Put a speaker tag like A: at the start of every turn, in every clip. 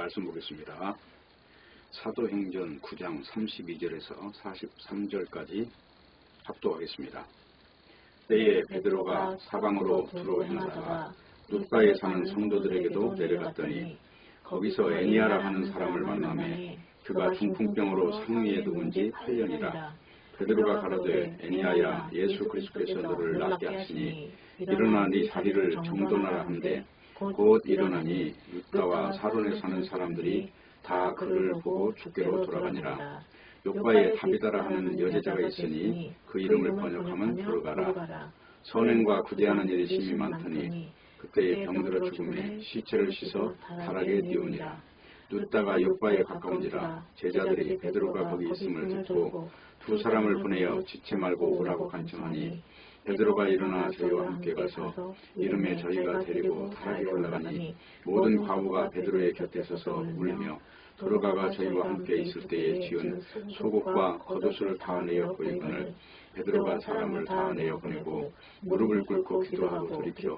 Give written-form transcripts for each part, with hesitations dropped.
A: 말씀 보겠습니다. 사도행전 9장 32절에서 43절까지 합독하겠습니다. 때에 베드로가 사방으로 두루 행하다가 룻가에 사는 성도들에게도 내려갔더니 거기서 애니아라 하는 사람을 만나매 그가 중풍병으로 상위에 누운 지 8년이라. 베드로가 가로되 애니아야, 예수 그리스도께서 너를 낫게 하시니 일어나 네 자리를 정돈하라 한데 곧 일어나니 룻가와 사론에 사는 사람들이 다 그를 보고 주께로 돌아가니라. 요바에 다비다라 하는 여제자가 있으니 그 이름을 번역하면 도르가라. 선행과 구제하는 일이 심히 많더니 그때에 병들어 죽음에 시체를 씻어 다락에 띄우니라. 룻다가 요바에 가까운지라. 제자들이 베드로가 거기 있음을 듣고 두 사람을 보내어 지체 말고 오라고 간청하니 베드로가 일어나 저희와 함께 가서 이름에 저희가 데리고 다락에 올라가니 모든 과부가 베드로의 곁에 서서 울며 도르가가 저희와 함께 있을 때에 지은 속옷과 겉옷을 다 내어 보이거늘 베드로가 사람을 다 내어 보내고 무릎을 꿇고 기도하고 돌이켜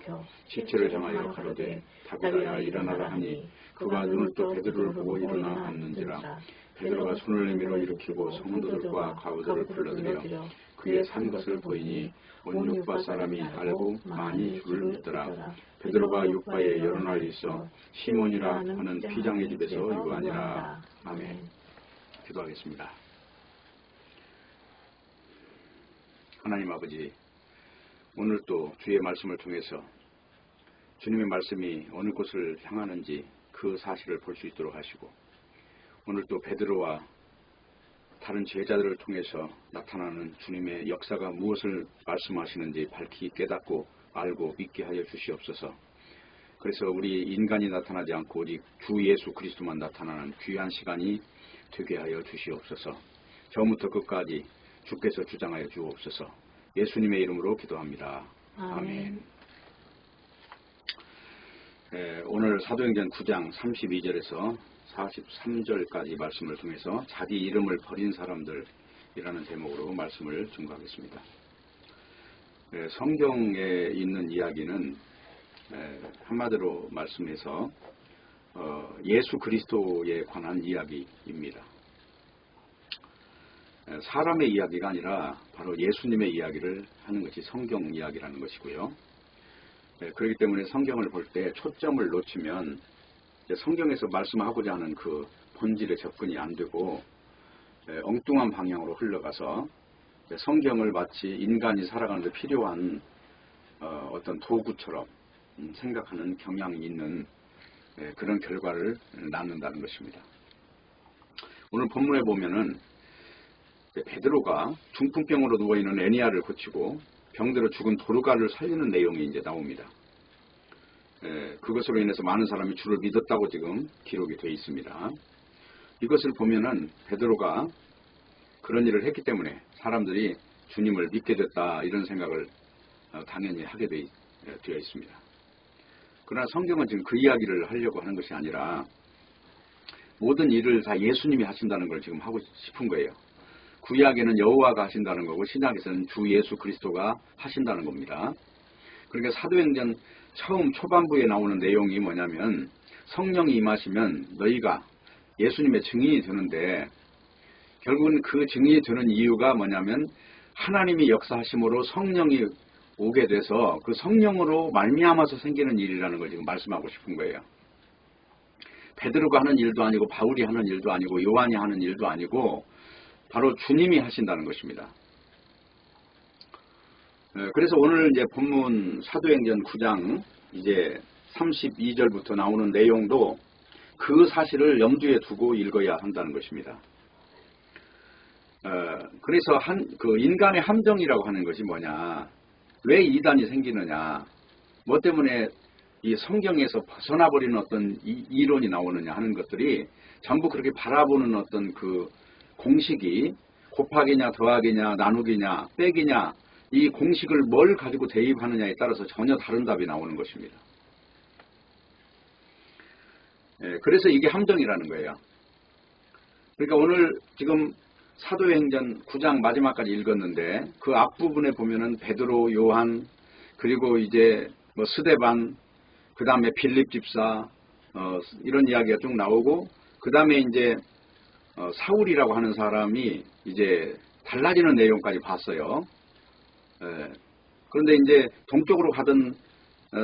A: 시체를 향하여 가로되 다비다야 일어나라 하니 그가 눈을 떠 베드로를 보고 일어나 앉는지라. 베드로가 손을 내밀어 일으키고 성도들과 과부들을 불러들여 그의 산 것을 보이니 온 요파 사람이 알고 많이 주를 믿더라. 베드로가 요파에 여러 날 있어 시몬이라 하는 피장의 집에서 유하니라. 아멘. 기도하겠습니다. 하나님 아버지, 오늘 또 주의 말씀을 통해서 주님의 말씀이 어느 곳을 향하는지 그 사실을 볼 수 있도록 하시고, 오늘 또 베드로와 다른 제자들을 통해서 나타나는 주님의 역사가 무엇을 말씀하시는지 밝히 깨닫고 알고 믿게 하여 주시옵소서. 그래서 우리 인간이 나타나지 않고 오직 주 예수 그리스도만 나타나는 귀한 시간이 되게 하여 주시옵소서. 처음부터 끝까지 주께서 주장하여 주옵소서. 예수님의 이름으로 기도합니다. 아멘. 오늘 사도행전 9장 32절에서 43절까지 말씀을 통해서 자기 이름을 버린 사람들이라는 제목으로 말씀을 증거하겠습니다. 성경에 있는 이야기는 한마디로 말씀해서 예수 그리스도에 관한 이야기입니다. 사람의 이야기가 아니라 바로 예수님의 이야기를 하는 것이 성경 이야기라는 것이고요. 그렇기 때문에 성경을 볼 때 초점을 놓치면 성경에서 말씀하고자 하는 그 본질에 접근이 안 되고 엉뚱한 방향으로 흘러가서 성경을 마치 인간이 살아가는 데 필요한 어떤 도구처럼 생각하는 경향이 있는 그런 결과를 낳는다는 것입니다. 오늘 본문에 보면은 베드로가 중풍병으로 누워있는 애니아를 고치고 병들어 죽은 도르가를 살리는 내용이 이제 나옵니다. 그것으로 인해서 많은 사람이 주를 믿었다고 지금 기록이 되어 있습니다. 이것을 보면은 베드로가 그런 일을 했기 때문에 사람들이 주님을 믿게 됐다 이런 생각을 당연히 하게 되어 있습니다. 그러나 성경은 지금 그 이야기를 하려고 하는 것이 아니라 모든 일을 다 예수님이 하신다는 걸 지금 하고 싶은 거예요. 구약에는 여호와가 하신다는 거고 신약에서는 주 예수 그리스도가 하신다는 겁니다. 그러니까 사도행전 처음 초반부에 나오는 내용이 뭐냐면 성령이 임하시면 너희가 예수님의 증인이 되는데, 결국은 그 증인이 되는 이유가 뭐냐면 하나님이 역사하심으로 성령이 오게 돼서 그 성령으로 말미암아서 생기는 일이라는 걸 지금 말씀하고 싶은 거예요. 베드로가 하는 일도 아니고 바울이 하는 일도 아니고 요한이 하는 일도 아니고 바로 주님이 하신다는 것입니다. 그래서 오늘 이제 본문 사도행전 9장 이제 32절부터 나오는 내용도 그 사실을 염두에 두고 읽어야 한다는 것입니다. 그래서 그 인간의 함정이라고 하는 것이 뭐냐, 왜 이단이 생기느냐, 뭐 때문에 이 성경에서 벗어나버리는 어떤 이론이 나오느냐 하는 것들이 전부 그렇게 바라보는 어떤 그 공식이 곱하기냐 더하기냐 나누기냐 빼기냐, 이 공식을 뭘 가지고 대입하느냐에 따라서 전혀 다른 답이 나오는 것입니다. 그래서 이게 함정이라는 거예요. 그러니까 오늘 지금 사도행전 9장 마지막까지 읽었는데 그 앞부분에 보면은 베드로, 요한, 그리고 이제 뭐 스데반, 그 다음에 빌립 집사, 이런 이야기가 쭉 나오고, 그 다음에 이제 사울이라고 하는 사람이 이제 달라지는 내용까지 봤어요. 그런데 이제 동쪽으로 가던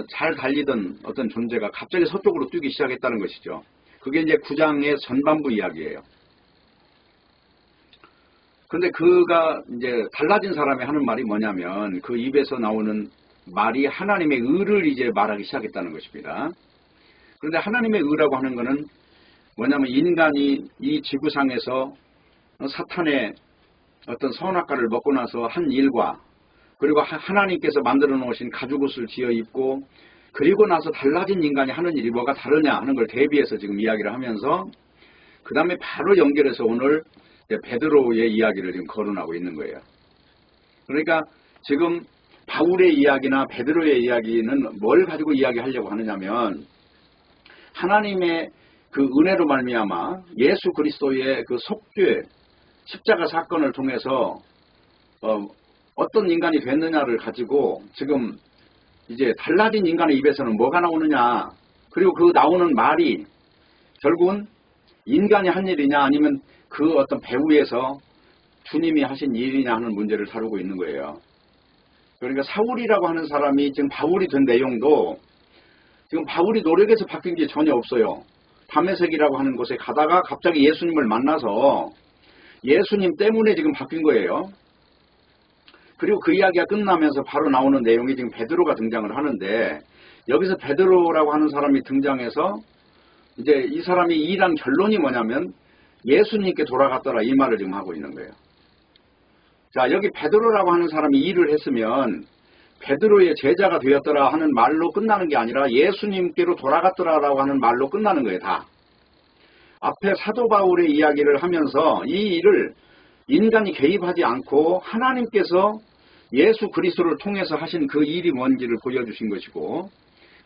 A: 잘 달리던 어떤 존재가 갑자기 서쪽으로 뛰기 시작했다는 것이죠. 그게 이제 9장의 전반부 이야기예요. 그런데 그가 이제 달라진 사람이 하는 말이 뭐냐면, 그 입에서 나오는 말이 하나님의 의를 이제 말하기 시작했다는 것입니다. 그런데 하나님의 의라고 하는 것은 뭐냐면, 인간이 이 지구상에서 사탄의 어떤 선악과를 먹고 나서 한 일과, 그리고 하나님께서 만들어 놓으신 가죽옷을 지어 입고, 그리고 나서 달라진 인간이 하는 일이 뭐가 다르냐 하는 걸 대비해서 지금 이야기를 하면서, 그 다음에 바로 연결해서 오늘 베드로의 이야기를 지금 거론하고 있는 거예요. 그러니까 지금 바울의 이야기나 베드로의 이야기는 뭘 가지고 이야기하려고 하느냐면, 하나님의 그 은혜로 말미암아 예수 그리스도의 그 속죄 십자가 사건을 통해서 어떤 인간이 됐느냐를 가지고 지금 이제 달라진 인간의 입에서는 뭐가 나오느냐, 그리고 그 나오는 말이 결국은 인간이 한 일이냐 아니면 그 어떤 배후에서 주님이 하신 일이냐 하는 문제를 다루고 있는 거예요. 그러니까 사울이라고 하는 사람이 지금 바울이 된 내용도 지금 바울이 노력해서 바뀐 게 전혀 없어요. 다메섹이라고 하는 곳에 가다가 갑자기 예수님을 만나서 예수님 때문에 지금 바뀐 거예요. 그리고 그 이야기가 끝나면서 바로 나오는 내용이 지금 베드로가 등장을 하는데, 여기서 베드로라고 하는 사람이 등장해서 이제 이 사람이 일한 결론이 뭐냐면 예수님께 돌아갔더라, 이 말을 지금 하고 있는 거예요. 자, 여기 베드로라고 하는 사람이 일을 했으면 베드로의 제자가 되었더라 하는 말로 끝나는 게 아니라 예수님께로 돌아갔더라라고 하는 말로 끝나는 거예요, 다. 앞에 사도 바울의 이야기를 하면서 이 일을 인간이 개입하지 않고 하나님께서 예수 그리스도를 통해서 하신 그 일이 뭔지를 보여주신 것이고,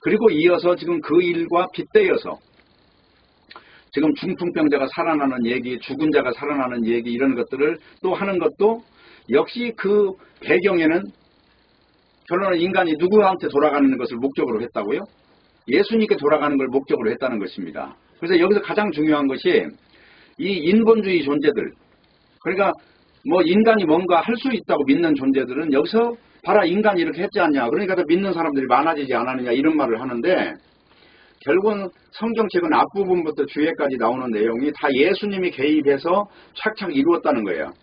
A: 그리고 이어서 지금 그 일과 빗대어서 지금 중풍병자가 살아나는 얘기, 죽은 자가 살아나는 얘기, 이런 것들을 또 하는 것도 역시 그 배경에는 결론은 인간이 누구한테 돌아가는 것을 목적으로 했다고요? 예수님께 돌아가는 걸 목적으로 했다는 것입니다. 그래서 여기서 가장 중요한 것이 이 인본주의 존재들, 그러니까 뭐 인간이 뭔가 할 수 있다고 믿는 존재들은 여기서 봐라, 인간이 이렇게 했지 않냐, 그러니까 더 믿는 사람들이 많아지지 않았느냐, 이런 말을 하는데, 결국은 성경책은 앞부분부터 뒤에까지 나오는 내용이 다 예수님이 개입해서 착착 이루었다는 거예요.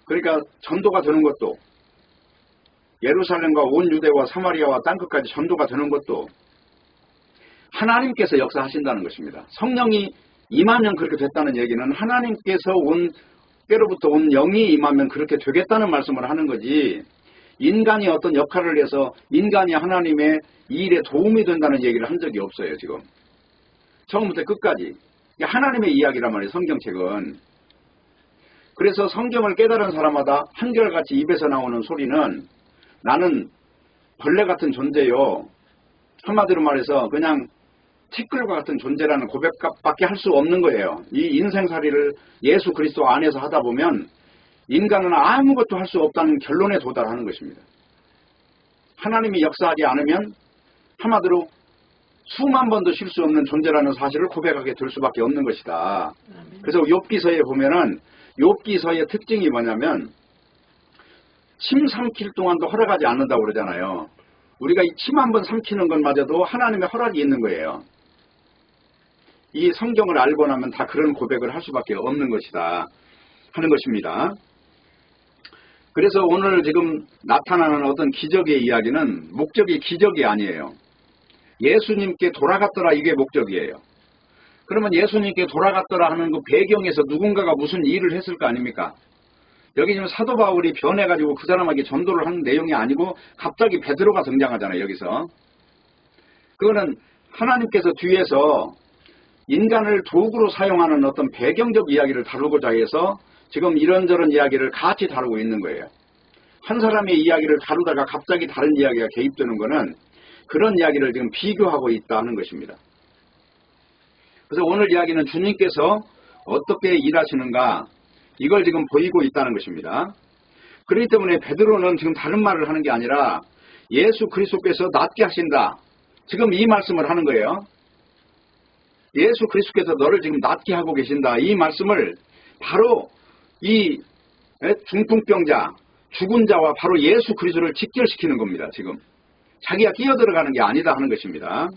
A: 그러니까 전도가 되는 것도, 예루살렘과 온 유대와 사마리아와 땅끝까지 전도가 되는 것도 하나님께서 역사하신다는 것입니다. 성령이 임하면 그렇게 됐다는 얘기는 하나님께서 때로부터 온 영이 임하면 그렇게 되겠다는 말씀을 하는 거지, 인간이 어떤 역할을 해서 인간이 하나님의 일에 도움이 된다는 얘기를 한 적이 없어요. 지금 처음부터 끝까지 하나님의 이야기란 말이에요, 성경책은. 그래서 성경을 깨달은 사람마다 한결같이 입에서 나오는 소리는 나는 벌레 같은 존재요, 한마디로 말해서 그냥 티끌과 같은 존재라는 고백밖에 할 수 없는 거예요. 이 인생살이를 예수 그리스도 안에서 하다 보면 인간은 아무것도 할 수 없다는 결론에 도달하는 것입니다. 하나님이 역사하지 않으면 한마디로 수만 번도 쉴 수 없는 존재라는 사실을 고백하게 될 수밖에 없는 것이다. 그래서 욥기서에 보면은 욥기서의 특징이 뭐냐면 침 삼킬 동안도 허락하지 않는다고 그러잖아요. 우리가 이 침 한 번 삼키는 것마저도 하나님의 허락이 있는 거예요. 이 성경을 알고 나면 다 그런 고백을 할 수밖에 없는 것이다 하는 것입니다. 그래서 오늘 지금 나타나는 어떤 기적의 이야기는 목적이 기적이 아니에요. 예수님께 돌아갔더라, 이게 목적이에요. 그러면 예수님께 돌아갔더라 하는 그 배경에서 누군가가 무슨 일을 했을 거 아닙니까? 여기 지금 사도 바울이 변해가지고 그 사람에게 전도를 하는 내용이 아니고 갑자기 베드로가 등장하잖아요, 여기서. 그거는 하나님께서 뒤에서 인간을 도구로 사용하는 어떤 배경적 이야기를 다루고자 해서 지금 이런저런 이야기를 같이 다루고 있는 거예요. 한 사람의 이야기를 다루다가 갑자기 다른 이야기가 개입되는 거는 그런 이야기를 지금 비교하고 있다는 것입니다. 그래서 오늘 이야기는 주님께서 어떻게 일하시는가, 이걸 지금 보이고 있다는 것입니다. 그렇기 때문에 베드로는 지금 다른 말을 하는 게 아니라 예수 그리스도께서 낫게 하신다, 지금 이 말씀을 하는 거예요. 예수 그리스도께서 너를 지금 낫게 하고 계신다. 이 말씀을 바로 이 중풍병자, 죽은 자와 바로 예수 그리스도를 직결시키는 겁니다. 지금 자기가 끼어들어가는 게 아니다 하는 것입니다.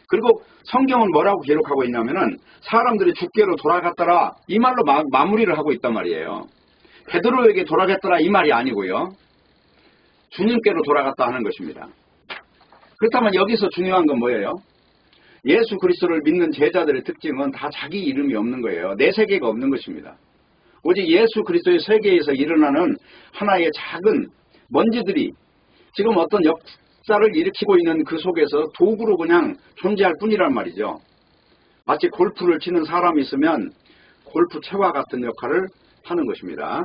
A: 그리고 성경은 뭐라고 기록하고 있냐면은 사람들이 주께로 돌아갔더라 이 말로 마무리를 하고 있단 말이에요. 베드로에게 돌아갔더라 이 말이 아니고요. 주님께로 돌아갔다 하는 것입니다. 그렇다면 여기서 중요한 건 뭐예요? 예수 그리스도를 믿는 제자들의 특징은 다 자기 이름이 없는 거예요. 내 세계가 없는 것입니다. 오직 예수 그리스도의 세계에서 일어나는 하나의 작은 먼지들이 지금 어떤 역사를 일으키고 있는 그 속에서 도구로 그냥 존재할 뿐이란 말이죠. 마치 골프를 치는 사람이 있으면 골프채와 같은 역할을 하는 것입니다.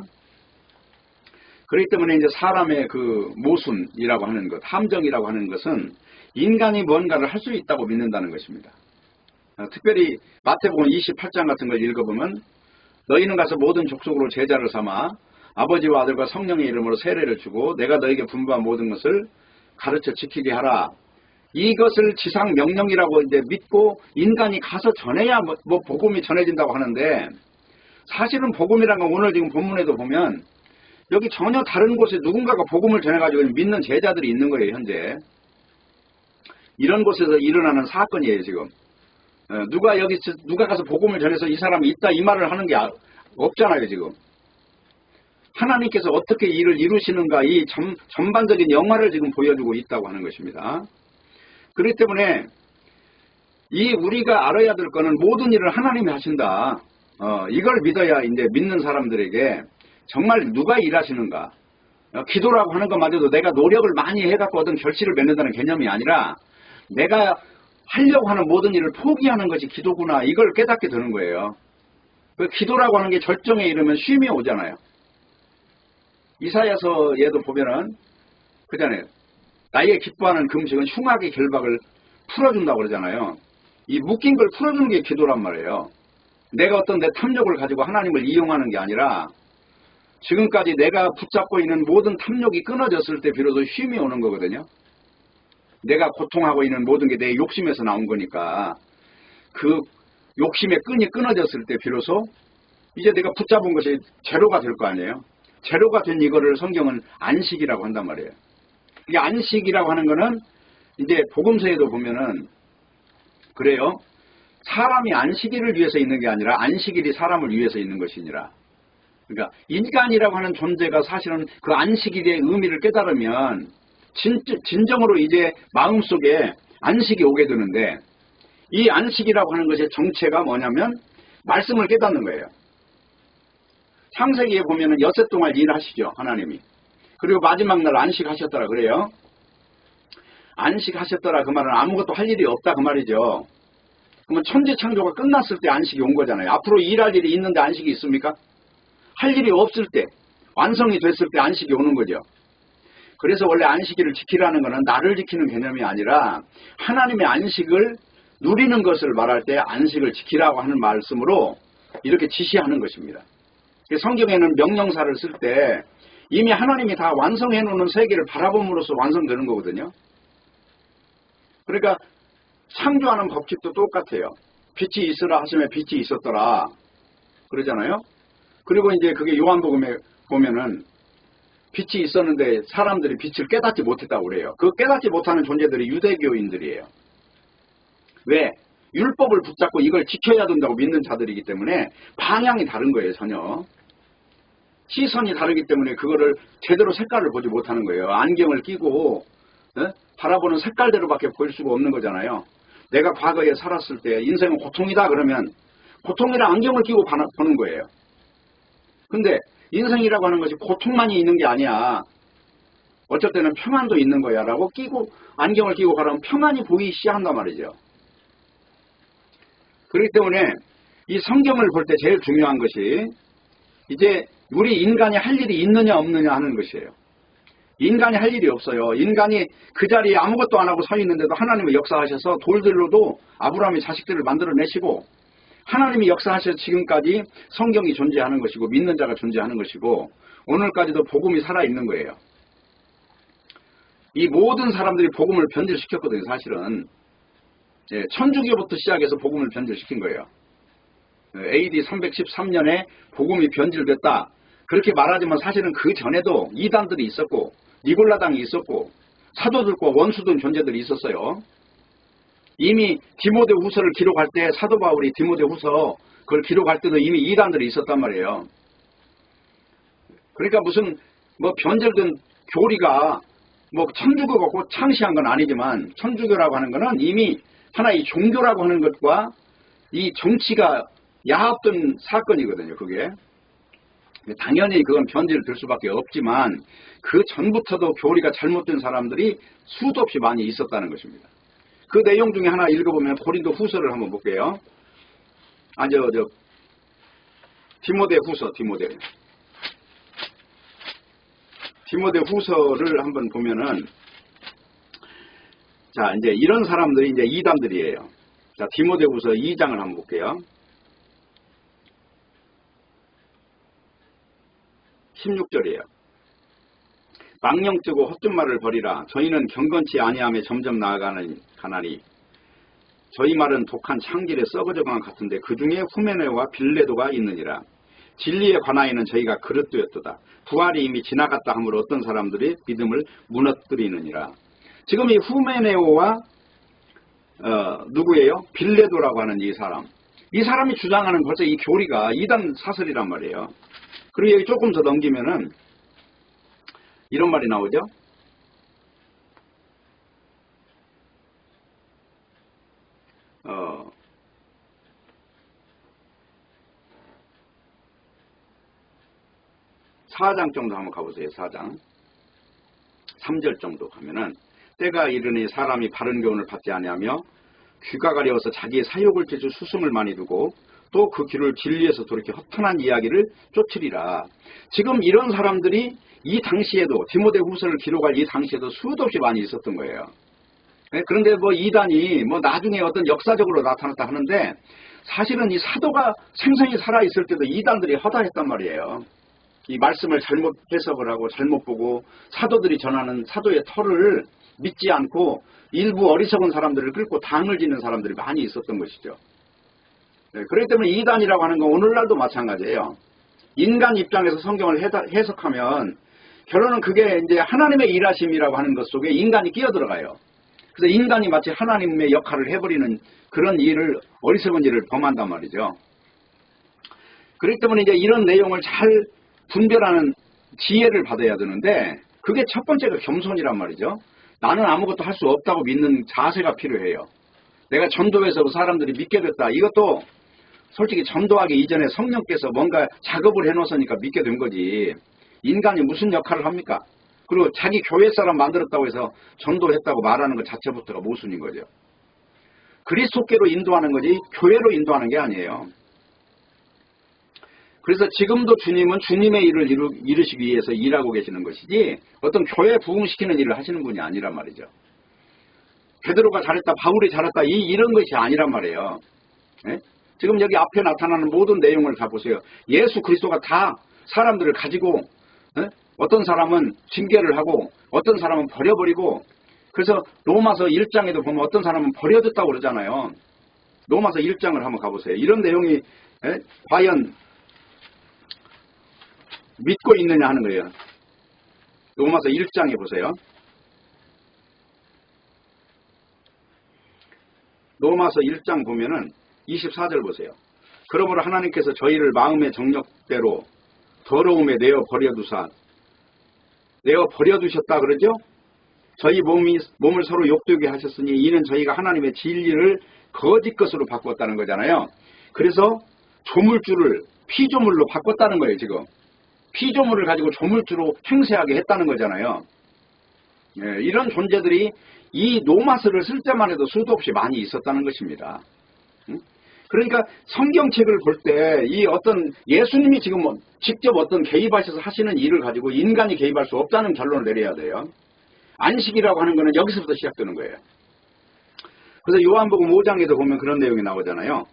A: 그렇기 때문에 이제 사람의 그 모순이라고 하는 것, 함정이라고 하는 것은 인간이 뭔가를 할 수 있다고 믿는다는 것입니다. 특별히 마태복음 28장 같은 걸 읽어보면 너희는 가서 모든 족속으로 제자를 삼아 아버지와 아들과 성령의 이름으로 세례를 주고 내가 너에게 분부한 모든 것을 가르쳐 지키게 하라. 이것을 지상 명령이라고 이제 믿고 인간이 가서 전해야 뭐 복음이 전해진다고 하는데 사실은 복음이라는 건 오늘 지금 본문에도 보면 여기 전혀 다른 곳에 누군가가 복음을 전해가지고 믿는 제자들이 있는 거예요. 현재 이런 곳에서 일어나는 사건이에요. 지금 누가 가서 복음을 전해서 이 사람이 있다 이 말을 하는 게 없잖아요. 지금 하나님께서 어떻게 일을 이루시는가 이 전반적인 영화를 지금 보여주고 있다고 하는 것입니다. 그렇기 때문에 이 우리가 알아야 될 거는 모든 일을 하나님이 하신다. 이걸 믿어야 이제 믿는 사람들에게 정말 누가 일하시는가. 기도라고 하는 것마저도 내가 노력을 많이 해갖고 어떤 결실을 맺는다는 개념이 아니라 내가 하려고 하는 모든 일을 포기하는 것이 기도구나. 이걸 깨닫게 되는 거예요. 그 기도라고 하는 게 절정에 이르면 쉼이 오잖아요. 이사야서에도 보면은 그잖아요. 나의 기뻐하는 금식은 흉악의 결박을 풀어준다고 그러잖아요. 이 묶인 걸 풀어주는 게 기도란 말이에요. 내가 어떤 내 탐욕을 가지고 하나님을 이용하는 게 아니라 지금까지 내가 붙잡고 있는 모든 탐욕이 끊어졌을 때 비로소 쉼이 오는 거거든요. 내가 고통하고 있는 모든 게 내 욕심에서 나온 거니까 그 욕심의 끈이 끊어졌을 때 비로소 이제 내가 붙잡은 것이 제로가 될 거 아니에요. 제로가 된 이거를 성경은 안식이라고 한단 말이에요. 이게 안식이라고 하는 거는 이제 복음서에도 보면은 그래요. 사람이 안식일을 위해서 있는 게 아니라 안식일이 사람을 위해서 있는 것이니라. 그러니까 인간이라고 하는 존재가 사실은 그 안식일의 의미를 깨달으면 진정으로 이제 마음속에 안식이 오게 되는데 이 안식이라고 하는 것의 정체가 뭐냐면 말씀을 깨닫는 거예요. 창세기에 보면은 엿새 동안 일하시죠. 하나님이. 그리고 마지막 날 안식하셨더라 그래요. 안식하셨더라 그 말은 아무것도 할 일이 없다 그 말이죠. 그러면 천지 창조가 끝났을 때 안식이 온 거잖아요. 앞으로 일할 일이 있는데 안식이 있습니까? 할 일이 없을 때 완성이 됐을 때 안식이 오는 거죠. 그래서 원래 안식일을 지키라는 것은 나를 지키는 개념이 아니라 하나님의 안식을 누리는 것을 말할 때 안식을 지키라고 하는 말씀으로 이렇게 지시하는 것입니다. 성경에는 명령사를 쓸 때 이미 하나님이 다 완성해 놓는 세계를 바라봄으로써 완성되는 거거든요. 그러니까 창조하는 법칙도 똑같아요. 빛이 있으라 하시면 빛이 있었더라 그러잖아요. 그리고 이제 그게 요한복음에 보면은 빛이 있었는데 사람들이 빛을 깨닫지 못했다고 그래요. 그 깨닫지 못하는 존재들이 유대교인들이에요. 왜? 율법을 붙잡고 이걸 지켜야 된다고 믿는 자들이기 때문에 방향이 다른 거예요. 전혀. 시선이 다르기 때문에 그거를 제대로 색깔을 보지 못하는 거예요. 안경을 끼고 바라보는 색깔대로밖에 보일 수가 없는 거잖아요. 내가 과거에 살았을 때 인생은 고통이다 그러면 고통이라 안경을 끼고 보는 거예요. 근데 인생이라고 하는 것이 고통만이 있는 게 아니야. 어쩔 때는 평안도 있는 거야 라고 끼고 안경을 끼고 가라면 평안이 보이기 시작한단 말이죠. 그렇기 때문에 이 성경을 볼 때 제일 중요한 것이 이제 우리 인간이 할 일이 있느냐 없느냐 하는 것이에요. 인간이 할 일이 없어요. 인간이 그 자리에 아무것도 안 하고 서 있는데도 하나님이 역사하셔서 돌들로도 아브라함의 자식들을 만들어내시고 하나님이 역사하셔서 지금까지 성경이 존재하는 것이고 믿는 자가 존재하는 것이고 오늘까지도 복음이 살아있는 거예요. 이 모든 사람들이 복음을 변질시켰거든요. 사실은. 예, 천주교부터 시작해서 복음을 변질시킨 거예요. AD 313년에 복음이 변질됐다. 그렇게 말하지만 사실은 그 전에도 이단들이 있었고 니골라당이 있었고 사도들과 원수된 존재들이 있었어요. 이미 디모데후서를 기록할 때 사도 바울이 디모데후서 그걸 기록할 때도 이미 이단들이 있었단 말이에요. 그러니까 무슨 뭐 변절된 교리가 뭐 천주교가 곧 창시한 건 아니지만 천주교라고 하는 거는 이미 하나의 종교라고 하는 것과 이 정치가 야합된 사건이거든요. 그게 당연히 그건 변질될 수밖에 없지만 그 전부터도 교리가 잘못된 사람들이 수도 없이 많이 있었다는 것입니다. 그 내용 중에 하나 읽어보면 고린도 후서를 한번 볼게요. 디모데 후서를 한번 보면은, 자, 이제 이런 사람들이 이제 이단들이에요. 자, 디모데 후서 2장을 한번 볼게요. 16절이에요. 망령뜨고 헛된 말을 버리라. 저희는 경건치 아니함에 점점 나아가나니 저희 말은 독한 창질에 썩어져간 같은데 그 중에 후메네오와 빌레도가 있느니라. 진리에 관하여는 저희가 그릇되었도다. 부활이 이미 지나갔다 하므로 어떤 사람들이 믿음을 무너뜨리느니라. 지금 이 후메네오와 누구예요? 빌레도라고 하는 이 사람이 주장하는 벌써 이 교리가 이단 사설이란 말이에요. 그리고 여기 조금 더 넘기면은 이런 말이 나오죠. 사장 정도 한번 가보세요. 4장 3절 정도 가면은 때가 이르니 사람이 바른 교훈을 받지 아니하며 귀가 가려워서 자기의 사욕을 쫓을 수승을 많이 두고 또 그 길을 진리에서 돌이켜 허탄한 이야기를 쫓으리라. 지금 이런 사람들이 이 당시에도 디모데 후서를 기록할 이 당시에도 수도 없이 많이 있었던 거예요. 그런데 뭐 이단이 뭐 나중에 어떤 역사적으로 나타났다 하는데 사실은 이 사도가 생생히 살아있을 때도 이단들이 허다했단 말이에요. 이 말씀을 잘못 해석을 하고 잘못 보고 사도들이 전하는 사도의 털을 믿지 않고 일부 어리석은 사람들을 끌고 당을 짓는 사람들이 많이 있었던 것이죠. 그렇기 때문에 이단이라고 하는 건 오늘날도 마찬가지예요. 인간 입장에서 성경을 해석하면 결론은 그게 이제 하나님의 일하심이라고 하는 것 속에 인간이 끼어들어가요. 그래서 인간이 마치 하나님의 역할을 해버리는 그런 일을, 어리석은 일을 범한단 말이죠. 그렇기 때문에 이제 이런 내용을 잘 분별하는 지혜를 받아야 되는데 그게 첫 번째가 겸손이란 말이죠. 나는 아무것도 할 수 없다고 믿는 자세가 필요해요. 내가 전도해서 사람들이 믿게 됐다. 이것도 솔직히 전도하기 이전에 성령께서 뭔가 작업을 해놓으니까 믿게 된 거지. 인간이 무슨 역할을 합니까? 그리고 자기 교회 사람 만들었다고 해서 전도했다고 말하는 것 자체부터가 모순인 거죠. 그리스도께로 인도하는 거지 교회로 인도하는 게 아니에요. 그래서 지금도 주님은 주님의 일을 이루시기 위해서 일하고 계시는 것이지 어떤 교회 부흥시키는 일을 하시는 분이 아니란 말이죠. 베드로가 잘했다, 바울이 잘했다 이런 것이 아니란 말이에요. 네? 지금 여기 앞에 나타나는 모든 내용을 다 보세요. 예수 그리스도가 다 사람들을 가지고 어떤 사람은 징계를 하고 어떤 사람은 버려버리고 그래서 로마서 1장에도 보면 어떤 사람은 버려졌다고 그러잖아요. 로마서 1장을 한번 가보세요. 이런 내용이 과연 믿고 있느냐 하는 거예요. 로마서 1장에 보세요. 로마서 1장 보면은 24절 보세요. 그러므로 하나님께서 저희를 마음의 정력대로 더러움에 내어 버려두셨다 그러죠? 저희 몸을 서로 욕되게 하셨으니 이는 저희가 하나님의 진리를 거짓 것으로 바꿨다는 거잖아요. 그래서 조물주를 피조물로 바꿨다는 거예요. 지금 피조물을 가지고 조물주로 행세하게 했다는 거잖아요. 이런 존재들이 이 노마스를 쓸 때만 해도 수도 없이 많이 있었다는 것입니다. 그러니까 성경책을 볼 때 이 어떤 예수님이 지금 직접 어떤 개입하셔서 하시는 일을 가지고 인간이 개입할 수 없다는 결론을 내려야 돼요. 안식이라고 하는 거는 여기서부터 시작되는 거예요. 그래서 요한복음 5장에도 보면 그런 내용이 나오잖아요.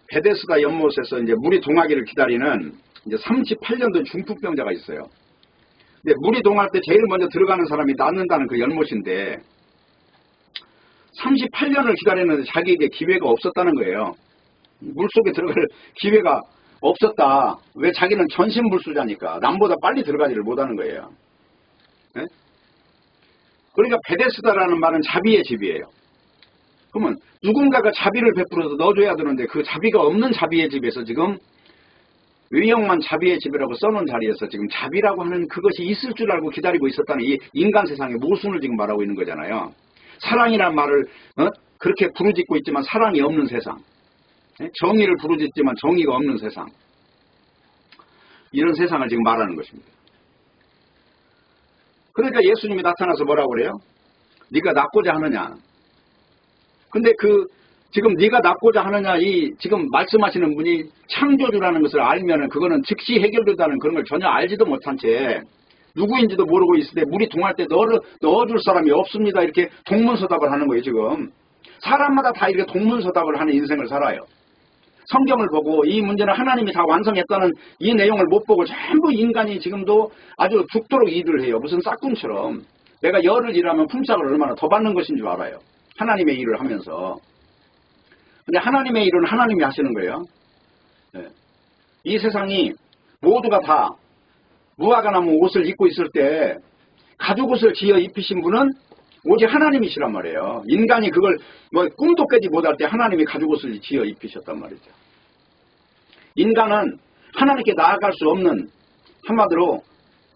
A: 베데스다 연못에서 이제 물이 동하기를 기다리는 이제 38년 된 중풍병자가 있어요. 근데 물이 동할 때 제일 먼저 들어가는 사람이 낫는다는 그 연못인데 38년을 기다렸는데 자기에게 기회가 없었다는 거예요. 물속에 들어갈 기회가 없었다. 왜? 자기는 전신불수자니까 남보다 빨리 들어가지를 못하는 거예요. 네? 그러니까 베데스다라는 말은 자비의 집이에요. 그러면 누군가가 자비를 베풀어서 넣어줘야 되는데 그 자비가 없는 자비의 집에서 지금 의형만 자비의 집이라고 써놓은 자리에서 지금 자비라고 하는 그것이 있을 줄 알고 기다리고 있었다는 이 인간 세상의 모순을 지금 말하고 있는 거잖아요. 사랑이란 말을 그렇게 부르짖고 있지만 사랑이 없는 세상, 정의를 부르짖지만 정의가 없는 세상, 이런 세상을 지금 말하는 것입니다. 그러니까 예수님이 나타나서 뭐라고 그래요? 네가 낫고자 하느냐. 근데 지금 네가 낫고자 하느냐, 이 지금 말씀하시는 분이 창조주라는 것을 알면은 그거는 즉시 해결된다는 그런 걸 전혀 알지도 못한 채 누구인지도 모르고 있을 때 물이 동할 때 넣어줄 사람이 없습니다. 이렇게 동문서답을 하는 거예요. 지금 사람마다 다 이렇게 동문서답을 하는 인생을 살아요. 성경을 보고 이 문제는 하나님이 다 완성했다는 이 내용을 못 보고 전부 인간이 지금도 아주 죽도록 일을 해요. 무슨 싹군처럼. 내가 열을 일하면 품삯을 얼마나 더 받는 것인 줄 알아요. 하나님의 일을 하면서. 근데 하나님의 일은 하나님이 하시는 거예요. 네. 이 세상이 모두가 다 무화과 나무 옷을 입고 있을 때 가죽옷을 지어 입히신 분은 오직 하나님이시란 말이에요. 인간이 그걸 꿈도 깨지 못할 때 하나님이 가죽옷을 지어 입히셨단 말이죠. 인간은 하나님께 나아갈 수 없는, 한마디로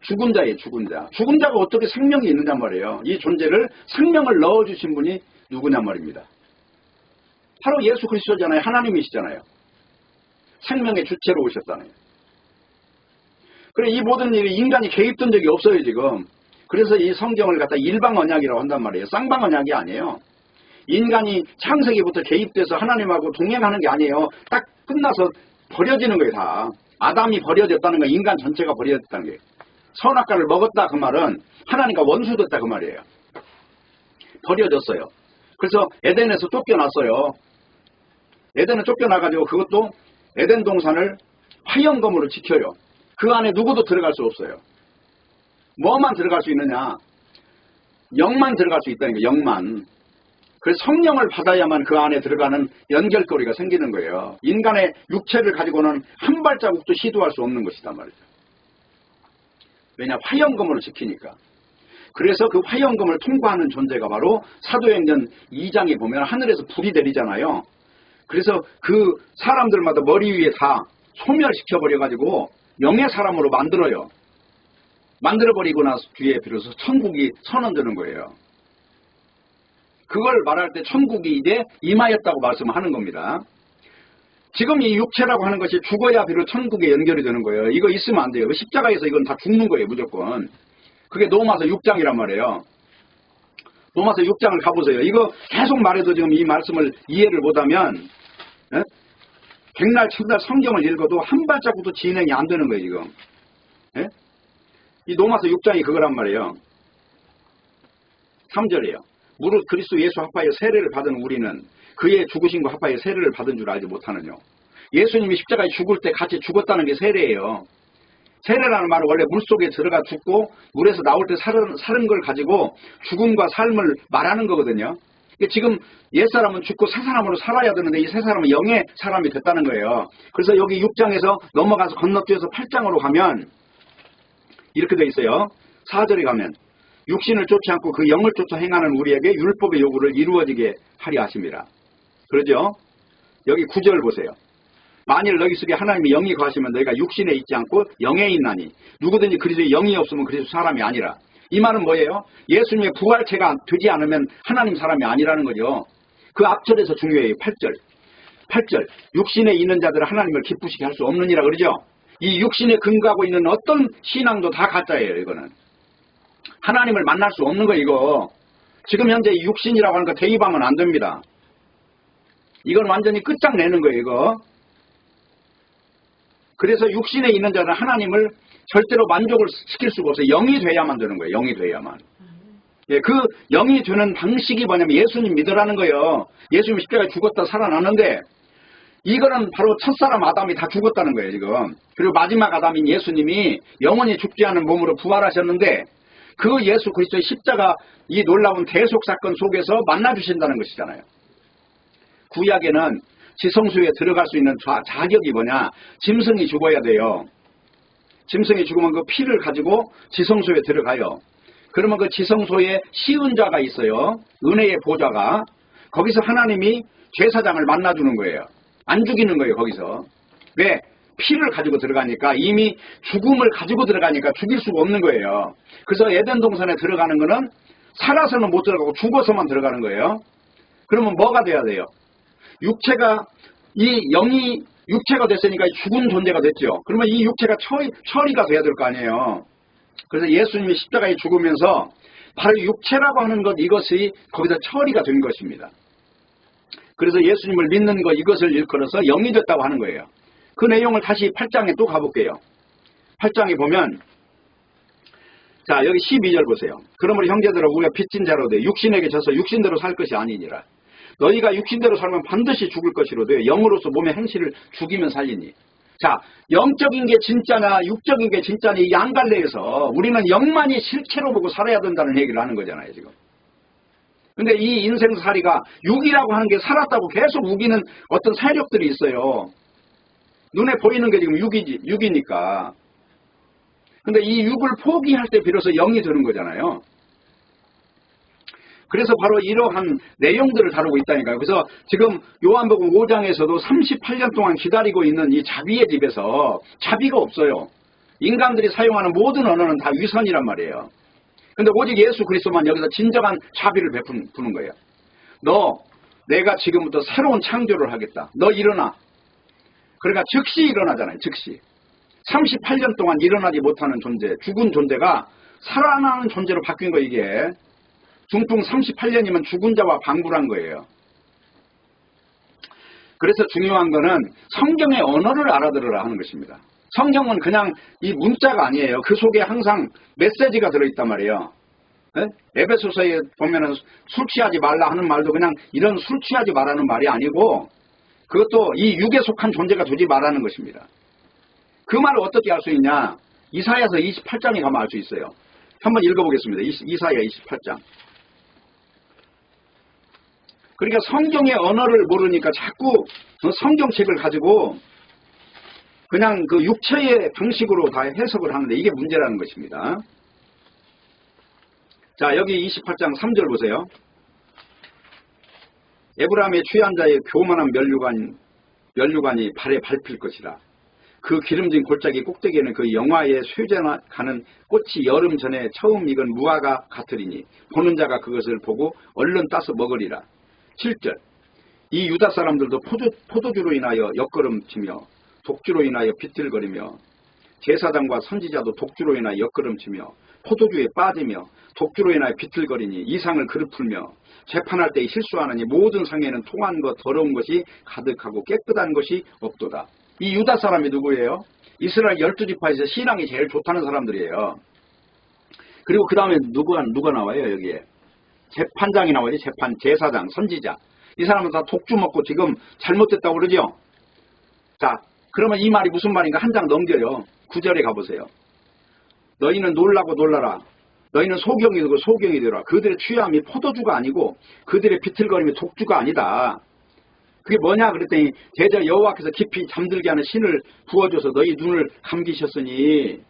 A: 죽은 자예요. 죽은 자. 죽은 자가 어떻게 생명이 있느냐 말이에요. 이 존재를 생명을 넣어주신 분이 누구냐 말입니다. 바로 예수 그리스도잖아요. 하나님이시잖아요. 생명의 주체로 오셨잖아요. 그래, 이 모든 일이 인간이 개입된 적이 없어요. 지금. 그래서 이 성경을 갖다 일방 언약이라고 한단 말이에요. 쌍방 언약이 아니에요. 인간이 창세기부터 개입돼서 하나님하고 동행하는 게 아니에요. 딱 끝나서 버려지는 거예요. 다. 아담이 버려졌다는 건 인간 전체가 버려졌다는 거예요. 선악과를 먹었다 그 말은 하나님과 원수됐다 그 말이에요. 버려졌어요. 그래서 에덴에서 쫓겨났어요. 에덴을 쫓겨나가지고 그것도 에덴 동산을 화영검으로 지켜요. 그 안에 누구도 들어갈 수 없어요. 뭐만 들어갈 수 있느냐? 영만 들어갈 수 있다는 거예요. 영만. 그래서 성령을 받아야만 그 안에 들어가는 연결고리가 생기는 거예요. 인간의 육체를 가지고는 한 발자국도 시도할 수 없는 것이단 말이죠. 왜냐? 화영검으로 지키니까. 그래서 그 화영검을 통과하는 존재가 바로 사도행전 2장에 보면 하늘에서 불이 내리잖아요. 그래서 그 사람들마다 머리 위에 다 소멸시켜버려가지고 영의 사람으로 만들어요. 만들어버리고 나서 뒤에 비로소 천국이 선언되는 거예요. 그걸 말할 때 천국이 이제 임하였다고 말씀하는 겁니다. 지금 이 육체라고 하는 것이 죽어야 비로소 천국에 연결이 되는 거예요. 이거 있으면 안 돼요. 십자가에서 이건 다 죽는 거예요. 무조건. 그게 로마서 6장이란 말이에요. 로마서 6장을 가보세요. 이거 계속 말해도 지금 이 말씀을 이해를 못하면 백날 천날 성경을 읽어도 한 발자국도 진행이 안 되는 거예요. 지금. 이 로마서 6장이 그거란 말이에요. 3절이에요. 무릇 그리스도 예수 합하여 세례를 받은 우리는 그의 죽으심과 합하여 세례를 받은 줄 알지 못하느냐. 예수님이 십자가에 죽을 때 같이 죽었다는 게 세례예요. 세례라는 말은 원래 물속에 들어가 죽고 물에서 나올 때 사는 걸 가지고 죽음과 삶을 말하는 거거든요. 지금 옛사람은 죽고 새사람으로 살아야 되는데 이 새사람은 영의 사람이 됐다는 거예요. 그래서 여기 6장에서 넘어가서 건너뛰어서 8장으로 가면 이렇게 돼 있어요. 4절에 가면 육신을 쫓지 않고 그 영을 쫓아 행하는 우리에게 율법의 요구를 이루어지게 하려 하심이라. 그러죠? 여기 9절 보세요. 만일 너희 속에 하나님의 영이 거하시면 너희가 육신에 있지 않고 영에 있나니 누구든지 그리스도의 영이 없으면 그리스도 사람이 아니라. 이 말은 뭐예요? 예수님의 부활체가 되지 않으면 하나님 사람이 아니라는 거죠. 그 앞절에서 중요해요. 8절. 육신에 있는 자들은 하나님을 기쁘시게 할 수 없느니라 그러죠. 이 육신에 근거하고 있는 어떤 신앙도 다 가짜예요. 이거는. 하나님을 만날 수 없는 거예요. 이거. 지금 현재 이 육신이라고 하는 거 대입하면 안 됩니다. 이건 완전히 끝장내는 거예요. 이거. 그래서 육신에 있는 자는 하나님을 절대로 만족을 시킬 수가 없어요. 영이 돼야만 되는 거예요. 영이 돼야만. 예, 그 영이 되는 방식이 뭐냐면 예수님 믿으라는 거예요. 예수님 십자가에 죽었다 살아났는데 이거는 바로 첫사람 아담이 다 죽었다는 거예요. 지금. 그리고 마지막 아담인 예수님이 영원히 죽지 않은 몸으로 부활하셨는데 그 예수 그리스도의 십자가 이 놀라운 대속 사건 속에서 만나주신다는 것이잖아요. 구약에는 지성소에 들어갈 수 있는 자격이 뭐냐? 짐승이 죽어야 돼요. 짐승이 죽으면 그 피를 가지고 지성소에 들어가요. 그러면 그 지성소에 시은자가 있어요. 은혜의 보좌가. 거기서 하나님이 제사장을 만나주는 거예요. 안 죽이는 거예요, 거기서. 왜? 피를 가지고 들어가니까, 이미 죽음을 가지고 들어가니까 죽일 수가 없는 거예요. 그래서 에덴 동산에 들어가는 거는 살아서는 못 들어가고 죽어서만 들어가는 거예요. 그러면 뭐가 돼야 돼요? 육체가, 이 영이 육체가 됐으니까 죽은 존재가 됐죠. 그러면 이 육체가 처리가 돼야 될 거 아니에요. 그래서 예수님이 십자가에 죽으면서 바로 육체라고 하는 것, 이것이 거기서 처리가 된 것입니다. 그래서 예수님을 믿는 것, 이것을 일컬어서 영이 됐다고 하는 거예요. 그 내용을 다시 8장에 또 가볼게요. 8장에 보면, 자, 여기 12절 보세요. 그러므로 형제들아, 우리가 빚진 자로 돼 육신에게 져서 육신대로 살 것이 아니니라. 너희가 육신대로 살면 반드시 죽을 것이로되 영으로서 몸의 행실을 죽이면 살리니. 자, 영적인 게 진짜냐 육적인 게 진짜냐, 이 양갈래에서 우리는 영만이 실체로 보고 살아야 된다는 얘기를 하는 거잖아요, 지금. 근데 이 인생살이가 육이라고 하는 게 살았다고 계속 우기는 어떤 세력들이 있어요. 눈에 보이는 게 지금 육이니까. 근데 이 육을 포기할 때 비로소 영이 드는 거잖아요. 그래서 바로 이러한 내용들을 다루고 있다니까요. 그래서 지금 요한복음 5장에서도 38년 동안 기다리고 있는 이 자비의 집에서 자비가 없어요. 인간들이 사용하는 모든 언어는 다 위선이란 말이에요. 근데 오직 예수 그리스도만 여기서 진정한 자비를 베푸는 거예요. 너, 내가 지금부터 새로운 창조를 하겠다. 너 일어나. 그러니까 즉시 일어나잖아요. 즉시. 38년 동안 일어나지 못하는 존재, 죽은 존재가 살아나는 존재로 바뀐 거, 이게. 중풍 38년이면 죽은 자와 방불한 거예요. 그래서 중요한 거는 성경의 언어를 알아들으라 하는 것입니다. 성경은 그냥 이 문자가 아니에요. 그 속에 항상 메시지가 들어있단 말이에요. 네? 에베소서에 보면은 술 취하지 말라 하는 말도 그냥 이런 술 취하지 말라는 말이 아니고, 그것도 이 육에 속한 존재가 되지 말라는 것입니다. 그 말을 어떻게 알 수 있냐? 이사야서 28장에 가면 알 수 있어요. 한번 읽어보겠습니다. 이사야 28장. 그러니까 성경의 언어를 모르니까 자꾸 성경책을 가지고 그냥 그 육체의 방식으로 다 해석을 하는데, 이게 문제라는 것입니다. 자, 여기 28장 3절 보세요. 에브라임의 취한 자의 교만한 면류관이 발에 밟힐 것이라. 그 기름진 골짜기 꼭대기에는 그 영화의 쇠제나 가는 꽃이 여름 전에 처음 익은 무화과 같으리니 보는 자가 그것을 보고 얼른 따서 먹으리라. 7절. 이 유다 사람들도 포도주로 인하여 엿걸음치며 독주로 인하여 비틀거리며 제사장과 선지자도 독주로 인하여 엿걸음치며 포도주에 빠지며 독주로 인하여 비틀거리니 이상을 그릇 풀며 재판할 때 실수하느니 모든 상에는 통한 것 더러운 것이 가득하고 깨끗한 것이 없도다. 이 유다 사람이 누구예요? 이스라엘 12지파에서 신앙이 제일 좋다는 사람들이에요. 그리고 그 다음에 누가 나와요, 여기에? 재판장이 나와요. 제사장, 선지자. 이 사람은 다 독주 먹고 지금 잘못됐다고 그러죠? 자, 그러면 이 말이 무슨 말인가 한 장 넘겨요. 9절에 가보세요. 너희는 놀라고 놀라라. 너희는 소경이 되고 소경이 되라. 그들의 취함이 포도주가 아니고 그들의 비틀거림이 독주가 아니다. 그게 뭐냐 그랬더니 대저 여호와께서 깊이 잠들게 하는 신을 부어줘서 너희 눈을 감기셨으니,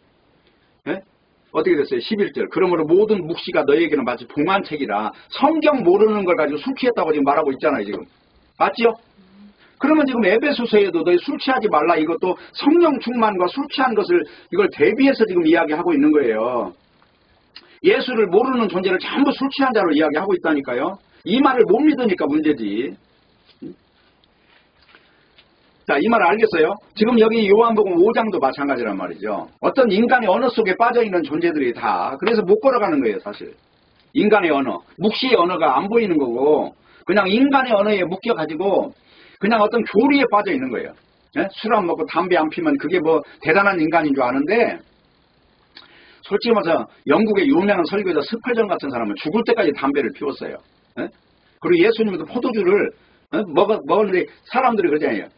A: 예? 어떻게 됐어요? 11절. 그러므로 모든 묵시가 너희에게는 마치 봉안책이라. 성경 모르는 걸 가지고 술 취했다고 지금 말하고 있잖아요, 지금. 맞죠? 그러면 지금 에베소서에도 너희 술 취하지 말라, 이것도 성령 충만과 술 취한 것을 이걸 대비해서 지금 이야기하고 있는 거예요. 예수를 모르는 존재를 전부 술 취한 자로 이야기하고 있다니까요. 이 말을 못 믿으니까 문제지. 자, 이 말을 알겠어요? 지금 여기 요한복음 5장도 마찬가지란 말이죠. 어떤 인간의 언어 속에 빠져있는 존재들이 다 그래서 못 걸어가는 거예요, 사실. 인간의 언어, 묵시의 언어가 안 보이는 거고 그냥 인간의 언어에 묶여가지고 그냥 어떤 교리에 빠져있는 거예요. 예? 술 안 먹고 담배 안 피면 그게 뭐 대단한 인간인 줄 아는데, 솔직히 말해서 영국의 유명한 설교자 스펄전 같은 사람은 죽을 때까지 담배를 피웠어요. 예? 그리고 예수님도 포도주를 먹었는데 사람들이 그러잖아요.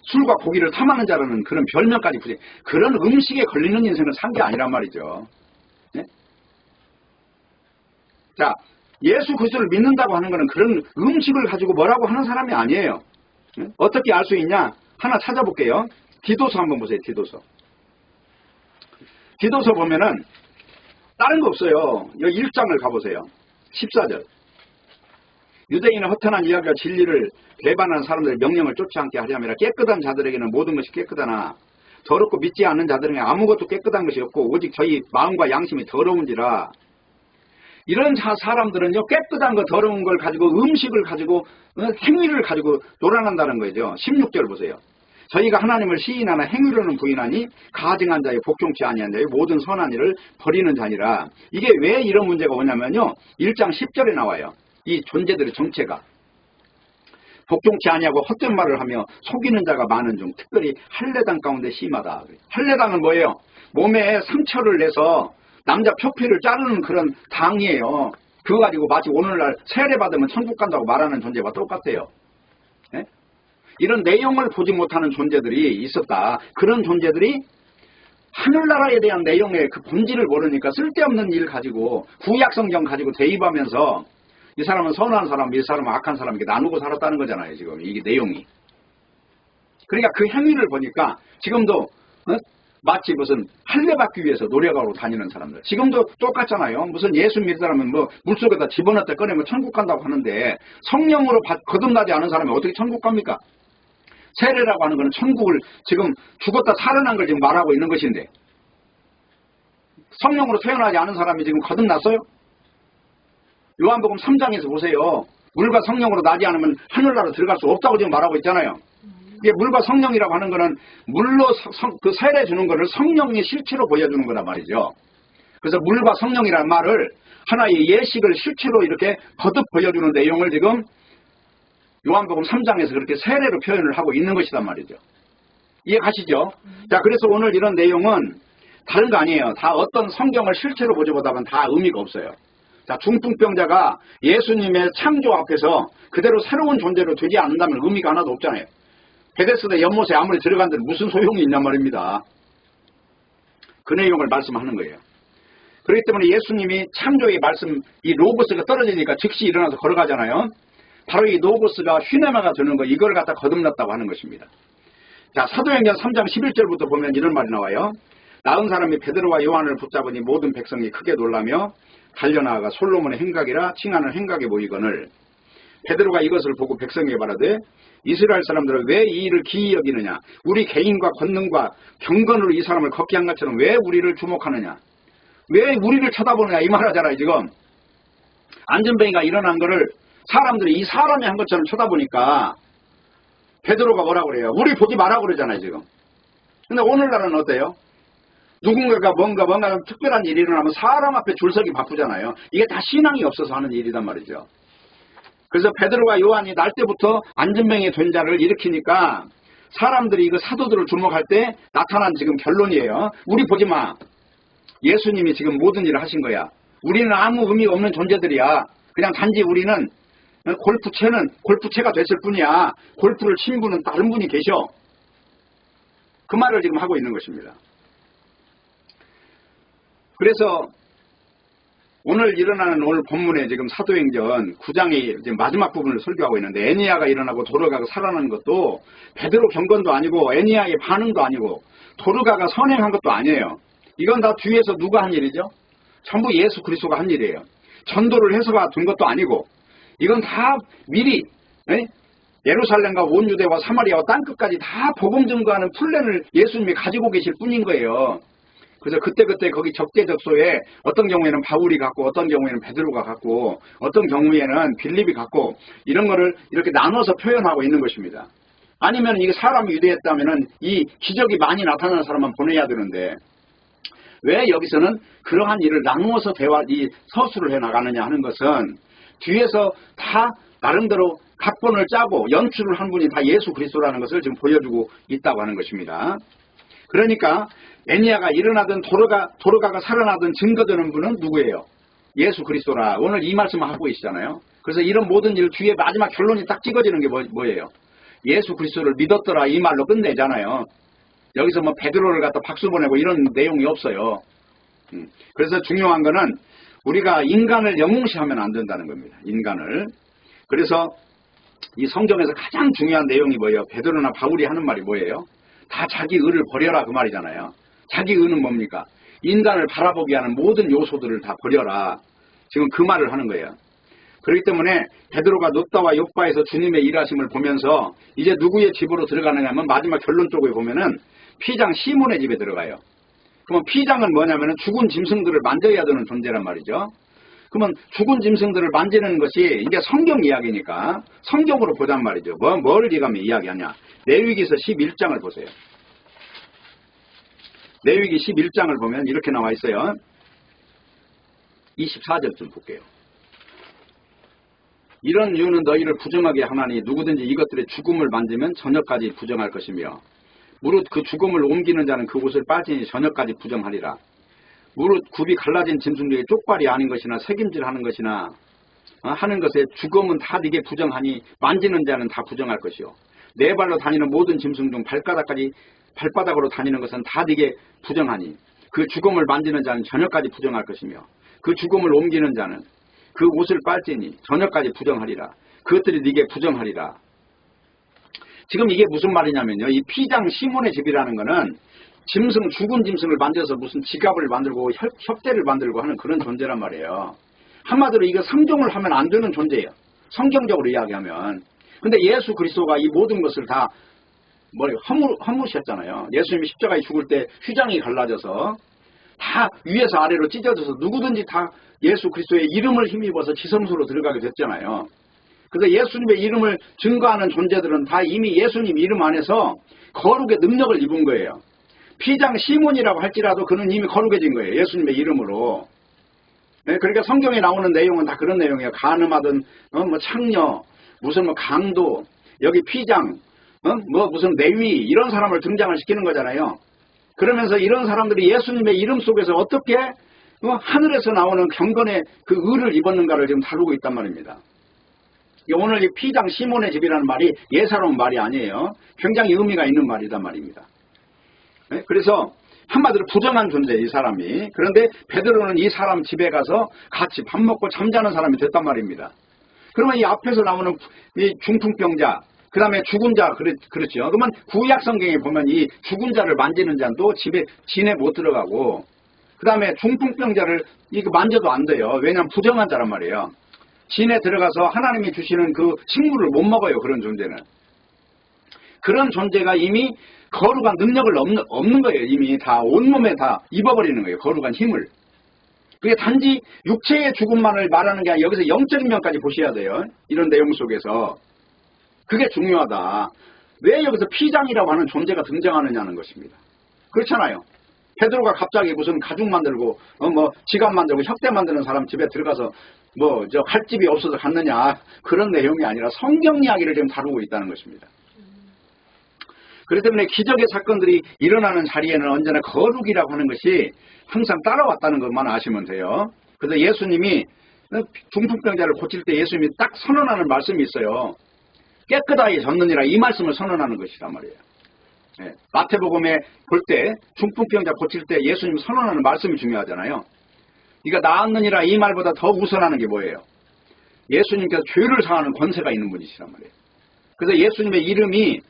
A: 술과 고기를 탐하는 자라는 그런 별명까지 붙여. 그런 음식에 걸리는 인생을 산 게 아니란 말이죠. 네? 자, 예수 그리스도를 믿는다고 하는 것은 그런 음식을 가지고 뭐라고 하는 사람이 아니에요. 어떻게 알 수 있냐? 하나 찾아볼게요. 디도서 한번 보세요. 디도서. 디도서 보면은 다른 거 없어요. 여기 1장을 가보세요. 14절. 유대인의 허탄한 이야기와 진리를 배반하는 사람들의 명령을 쫓지 않게 하려면 깨끗한 자들에게는 모든 것이 깨끗하나 더럽고 믿지 않는 자들에게 아무것도 깨끗한 것이 없고 오직 저희 마음과 양심이 더러운지라. 이런 사람들은요, 깨끗한 거 더러운 걸 가지고 음식을 가지고 행위를 가지고 놀아난다는 거죠. 16절 보세요. 저희가 하나님을 시인하나 행위로는 부인하니 가증한 자의 복종치 아니한 자의 모든 선한 일을 버리는 자니라. 이게 왜 이런 문제가 오냐면요, 1장 10절에 나와요. 이 존재들의 정체가 복종치 아니하고 헛된 말을 하며 속이는 자가 많은 중 특별히 할례당 가운데 심하다. 할례당은 뭐예요? 몸에 상처를 내서 남자 표피를 자르는 그런 당이에요. 그거 가지고 마치 오늘날 세례 받으면 천국 간다고 말하는 존재와 똑같아요. 네? 이런 내용을 보지 못하는 존재들이 있었다. 그런 존재들이 하늘나라에 대한 내용의 그 본질을 모르니까 쓸데없는 일 가지고 구약성경 가지고 대입하면서 이 사람은 선한 사람, 이 사람은 악한 사람 이렇게 나누고 살았다는 거잖아요. 지금 이게 내용이. 그러니까 그 행위를 보니까 지금도 마치 무슨 할례받기 위해서 노력하고 다니는 사람들. 지금도 똑같잖아요. 무슨 예수 믿는 사람은 뭐 물속에다 집어넣었다 꺼내면 천국 간다고 하는데 성령으로 거듭나지 않은 사람이 어떻게 천국 갑니까? 세례라고 하는 것은 천국을 지금 죽었다 살아난 걸 지금 말하고 있는 것인데 성령으로 태어나지 않은 사람이 지금 거듭났어요? 요한복음 3장에서 보세요. 물과 성령으로 나지 않으면 하늘나라 들어갈 수 없다고 지금 말하고 있잖아요. 이게 물과 성령이라고 하는 거는 물로 그 세례 주는 거를 성령의 실체로 보여주는 거란 말이죠. 그래서 물과 성령이라는 말을 하나의 예식을 실체로 이렇게 거듭 보여주는 내용을 지금 요한복음 3장에서 그렇게 세례로 표현을 하고 있는 것이란 말이죠. 이해 가시죠? 자, 그래서 오늘 이런 내용은 다른 거 아니에요. 다 어떤 성경을 실체로 보지 못하면 다 의미가 없어요. 자, 중풍병자가 예수님의 창조 앞에서 그대로 새로운 존재로 되지 않는다면 의미가 하나도 없잖아요. 베데스다 연못에 아무리 들어간들 무슨 소용이 있냔 말입니다. 그 내용을 말씀하는 거예요. 그렇기 때문에 예수님이 창조의 말씀, 이 로고스가 떨어지니까 즉시 일어나서 걸어가잖아요. 바로 이 로고스가 휘내마가 드는 거, 이걸 갖다 거듭났다고 하는 것입니다. 자, 사도행전 3장 11절부터 보면 이런 말이 나와요. 나은 사람이 베드로와 요한을 붙잡으니 모든 백성이 크게 놀라며 달려나가 솔로몬의 행각이라 칭하는 행각에 모이거늘 베드로가 이것을 보고 백성에게 말하되 이스라엘 사람들은 왜 이 일을 기이 여기느냐? 우리 개인과 권능과 경건으로 이 사람을 걷게 한 것처럼 왜 우리를 주목하느냐? 왜 우리를 쳐다보느냐? 이 말하잖아요. 지금 안전뱅이가 일어난 거를 사람들이 이 사람이 한 것처럼 쳐다보니까 베드로가 뭐라고 그래요? 우리 보지 마라 그러잖아요. 지금. 근데 오늘날은 어때요? 누군가가 뭔가 특별한 일이 일어나면 사람 앞에 줄서기 바쁘잖아요. 이게 다 신앙이 없어서 하는 일이란 말이죠. 그래서 베드로와 요한이 날 때부터 안전병이 된 자를 일으키니까 사람들이 이거 사도들을 주목할 때 나타난 지금 결론이에요. 우리 보지 마. 예수님이 지금 모든 일을 하신 거야. 우리는 아무 의미 없는 존재들이야. 그냥 단지 우리는 골프채가 됐을 뿐이야. 골프를 친 분은 다른 분이 계셔. 그 말을 지금 하고 있는 것입니다. 그래서 오늘 일어나는 오늘 본문에 지금 사도행전 9장의 지금 마지막 부분을 설교하고 있는데 애니야가 일어나고 도르가가 살아나는 것도 베드로 경건도 아니고 애니야의 반응도 아니고 도르가가 선행한 것도 아니에요. 이건 다 뒤에서 누가 한 일이죠? 전부 예수 그리스도가 한 일이에요. 전도를 해서가 된 것도 아니고 이건 다 미리 예루살렘과 온 유대와 사마리아와 땅끝까지 다 복음 증거하는 플랜을 예수님이 가지고 계실 뿐인 거예요. 그래서 그때그때 거기 적재적소에 어떤 경우에는 바울이 갖고 어떤 경우에는 베드로가 갖고 어떤 경우에는 빌립이 갖고 이런 거를 이렇게 나눠서 표현하고 있는 것입니다. 아니면 이게 사람이 유대했다면은 이 기적이 많이 나타나는 사람만 보내야 되는데 왜 여기서는 그러한 일을 나누어서 이 서술을 해 나가느냐 하는 것은 뒤에서 다 나름대로 각본을 짜고 연출을 한 분이 다 예수 그리스도라는 것을 지금 보여주고 있다고 하는 것입니다. 그러니까 애니야가 일어나든 도르가가 살아나든 증거되는 분은 누구예요? 예수 그리스도라. 오늘 이 말씀을 하고 계시잖아요. 그래서 이런 모든 일 뒤에 마지막 결론이 딱 찍어지는 게 뭐예요? 예수 그리스도를 믿었더라 이 말로 끝내잖아요. 여기서 뭐 베드로를 갖다 박수 보내고 이런 내용이 없어요. 그래서 중요한 거는 우리가 인간을 영웅시하면 안 된다는 겁니다. 인간을. 그래서 이 성경에서 가장 중요한 내용이 뭐예요? 베드로나 바울이 하는 말이 뭐예요? 다 자기 의를 버려라 그 말이잖아요. 자기 의는 뭡니까? 인간을 바라보게 하는 모든 요소들을 다 버려라. 지금 그 말을 하는 거예요. 그렇기 때문에 베드로가 롯다와 욥바에서 주님의 일하심을 보면서 이제 누구의 집으로 들어가느냐 하면 마지막 결론 쪽에 보면은 피장 시몬의 집에 들어가요. 그러면 피장은 뭐냐면은 죽은 짐승들을 만져야 되는 존재란 말이죠. 그러면 죽은 짐승들을 만지는 것이 이제 성경 이야기니까 성경으로 보단 말이죠. 뭘 이야기하냐. 레위기서 11장을 보세요. 레위기 11장을 보면 이렇게 나와 있어요. 24절쯤 볼게요. 이런 이유는 너희를 부정하게 하나니 누구든지 이것들의 죽음을 만지면 저녁까지 부정할 것이며 무릇 그 죽음을 옮기는 자는 그 옷을 빠지니 저녁까지 부정하리라. 무릇 굽이 갈라진 짐승 중에 쪽발이 아닌 것이나 새김질하는 것이나 하는 것에 죽음은 다 네게 부정하니 만지는 자는 다 부정할 것이요. 네 발로 다니는 모든 짐승 중 발바닥으로 다니는 것은 다 네게 부정하니 그 죽음을 만지는 자는 저녁까지 부정할 것이며 그 죽음을 옮기는 자는 그 옷을 빨지니 저녁까지 부정하리라. 그것들이 네게 부정하리라. 지금 이게 무슨 말이냐면요. 이 피장 시몬의 집이라는 거는 죽은 짐승을 만져서 무슨 지갑을 만들고 협대를 만들고 하는 그런 존재란 말이에요. 한마디로 이거 상종을 하면 안 되는 존재예요. 성경적으로 이야기하면. 근데 예수 그리스도가 이 모든 것을 다 허무셨잖아요. 예수님이 십자가에 죽을 때 휘장이 갈라져서 다 위에서 아래로 찢어져서 누구든지 다 예수 그리스도의 이름을 힘입어서 지성소로 들어가게 됐잖아요. 그래서 예수님의 이름을 증거하는 존재들은 다 이미 예수님 이름 안에서 거룩의 능력을 입은 거예요. 피장 시몬이라고 할지라도 그는 이미 거룩해진 거예요. 예수님의 이름으로. 네, 그러니까 성경에 나오는 내용은 다 그런 내용이에요. 간음하든 창녀, 무슨 강도, 여기 피장, 무슨 레위 이런 사람을 등장을 시키는 거잖아요. 그러면서 이런 사람들이 예수님의 이름 속에서 어떻게 하늘에서 나오는 경건의 그 의를 입었는가를 지금 다루고 있단 말입니다. 오늘 이 피장 시몬의 집이라는 말이 예사로운 말이 아니에요. 굉장히 의미가 있는 말이단 말입니다. 네? 그래서 한마디로 부정한 존재 이 사람이. 그런데 베드로는 이 사람 집에 가서 같이 밥 먹고 잠자는 사람이 됐단 말입니다. 그러면 이 앞에서 나오는 이 중풍병자, 그 다음에 죽은 자, 그렇죠. 그러면 구약 성경에 보면 이 죽은 자를 만지는 자도 진에 못 들어가고, 그 다음에 중풍병자를 이거 만져도 안 돼요. 왜냐하면 부정한 자란 말이에요. 진에 들어가서 하나님이 주시는 그 식물을 못 먹어요. 그런 존재는. 그런 존재가 이미 거룩한 능력을 없는 거예요. 이미 다 온몸에 다 입어버리는 거예요. 거룩한 힘을. 그게 단지 육체의 죽음만을 말하는 게 아니라 여기서 영적인 면까지 보셔야 돼요. 이런 내용 속에서. 그게 중요하다. 왜 여기서 피장이라고 하는 존재가 등장하느냐는 것입니다. 그렇잖아요. 베드로가 갑자기 무슨 가죽 만들고 지갑 만들고 협대 만드는 사람 집에 들어가서 갈 집이 없어서 갔느냐 그런 내용이 아니라 성경 이야기를 지금 다루고 있다는 것입니다. 그렇기 때문에 기적의 사건들이 일어나는 자리에는 언제나 거룩이라고 하는 것이 항상 따라왔다는 것만 아시면 돼요. 그래서 예수님이 중풍병자를 고칠 때 예수님이 딱 선언하는 말씀이 있어요. 깨끗하게 졌느니라 이 말씀을 선언하는 것이란 말이에요. 네. 마태복음에 볼 때 중풍병자 고칠 때 예수님 선언하는 말씀이 중요하잖아요. 네가 나았느니라 이 말보다 더 우선하는 게 뭐예요? 예수님께서 죄를 사하는 권세가 있는 분이시란 말이에요. 그래서 예수님의 이름이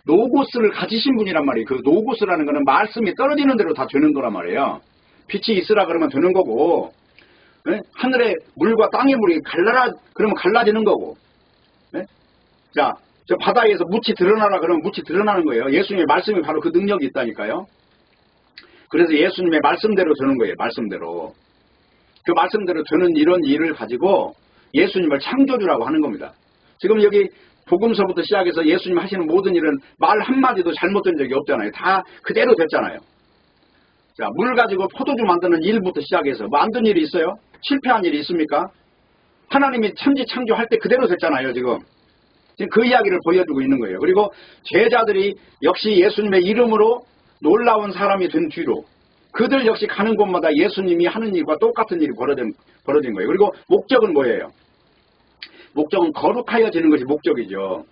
A: 노고스를 가지신 분이란 말이에요. 그 노고스라는 거는 말씀이 떨어지는 대로 다 되는 거란 말이에요. 빛이 있으라 그러면 되는 거고, 네? 하늘의 물과 땅의 물이 갈라라 그러면 갈라지는 거고, 네? 자, 저 바다에서 묻이 드러나라 그러면 묻이 드러나는 거예요. 예수님의 말씀이 바로 그 능력이 있다니까요. 그래서 예수님의 말씀대로 되는 거예요. 말씀대로. 그 말씀대로 되는 이런 일을 가지고 예수님을 창조주라고 하는 겁니다. 지금 여기 복음서부터 시작해서 예수님 하시는 모든 일은 말 한마디도 잘못된 적이 없잖아요. 다 그대로 됐잖아요. 자, 물 가지고 포도주 만드는 일부터 시작해서 만든 일이 있어요? 실패한 일이 있습니까? 하나님이 천지 창조할 때 그대로 됐잖아요. 지금 그 이야기를 보여주고 있는 거예요. 그리고 제자들이 역시 예수님의 이름으로 놀라운 사람이 된 뒤로 그들 역시 가는 곳마다 예수님이 하는 일과 똑같은 일이 벌어진 거예요. 그리고 목적은 뭐예요? 목적은 거룩하여지는 것이 목적이죠.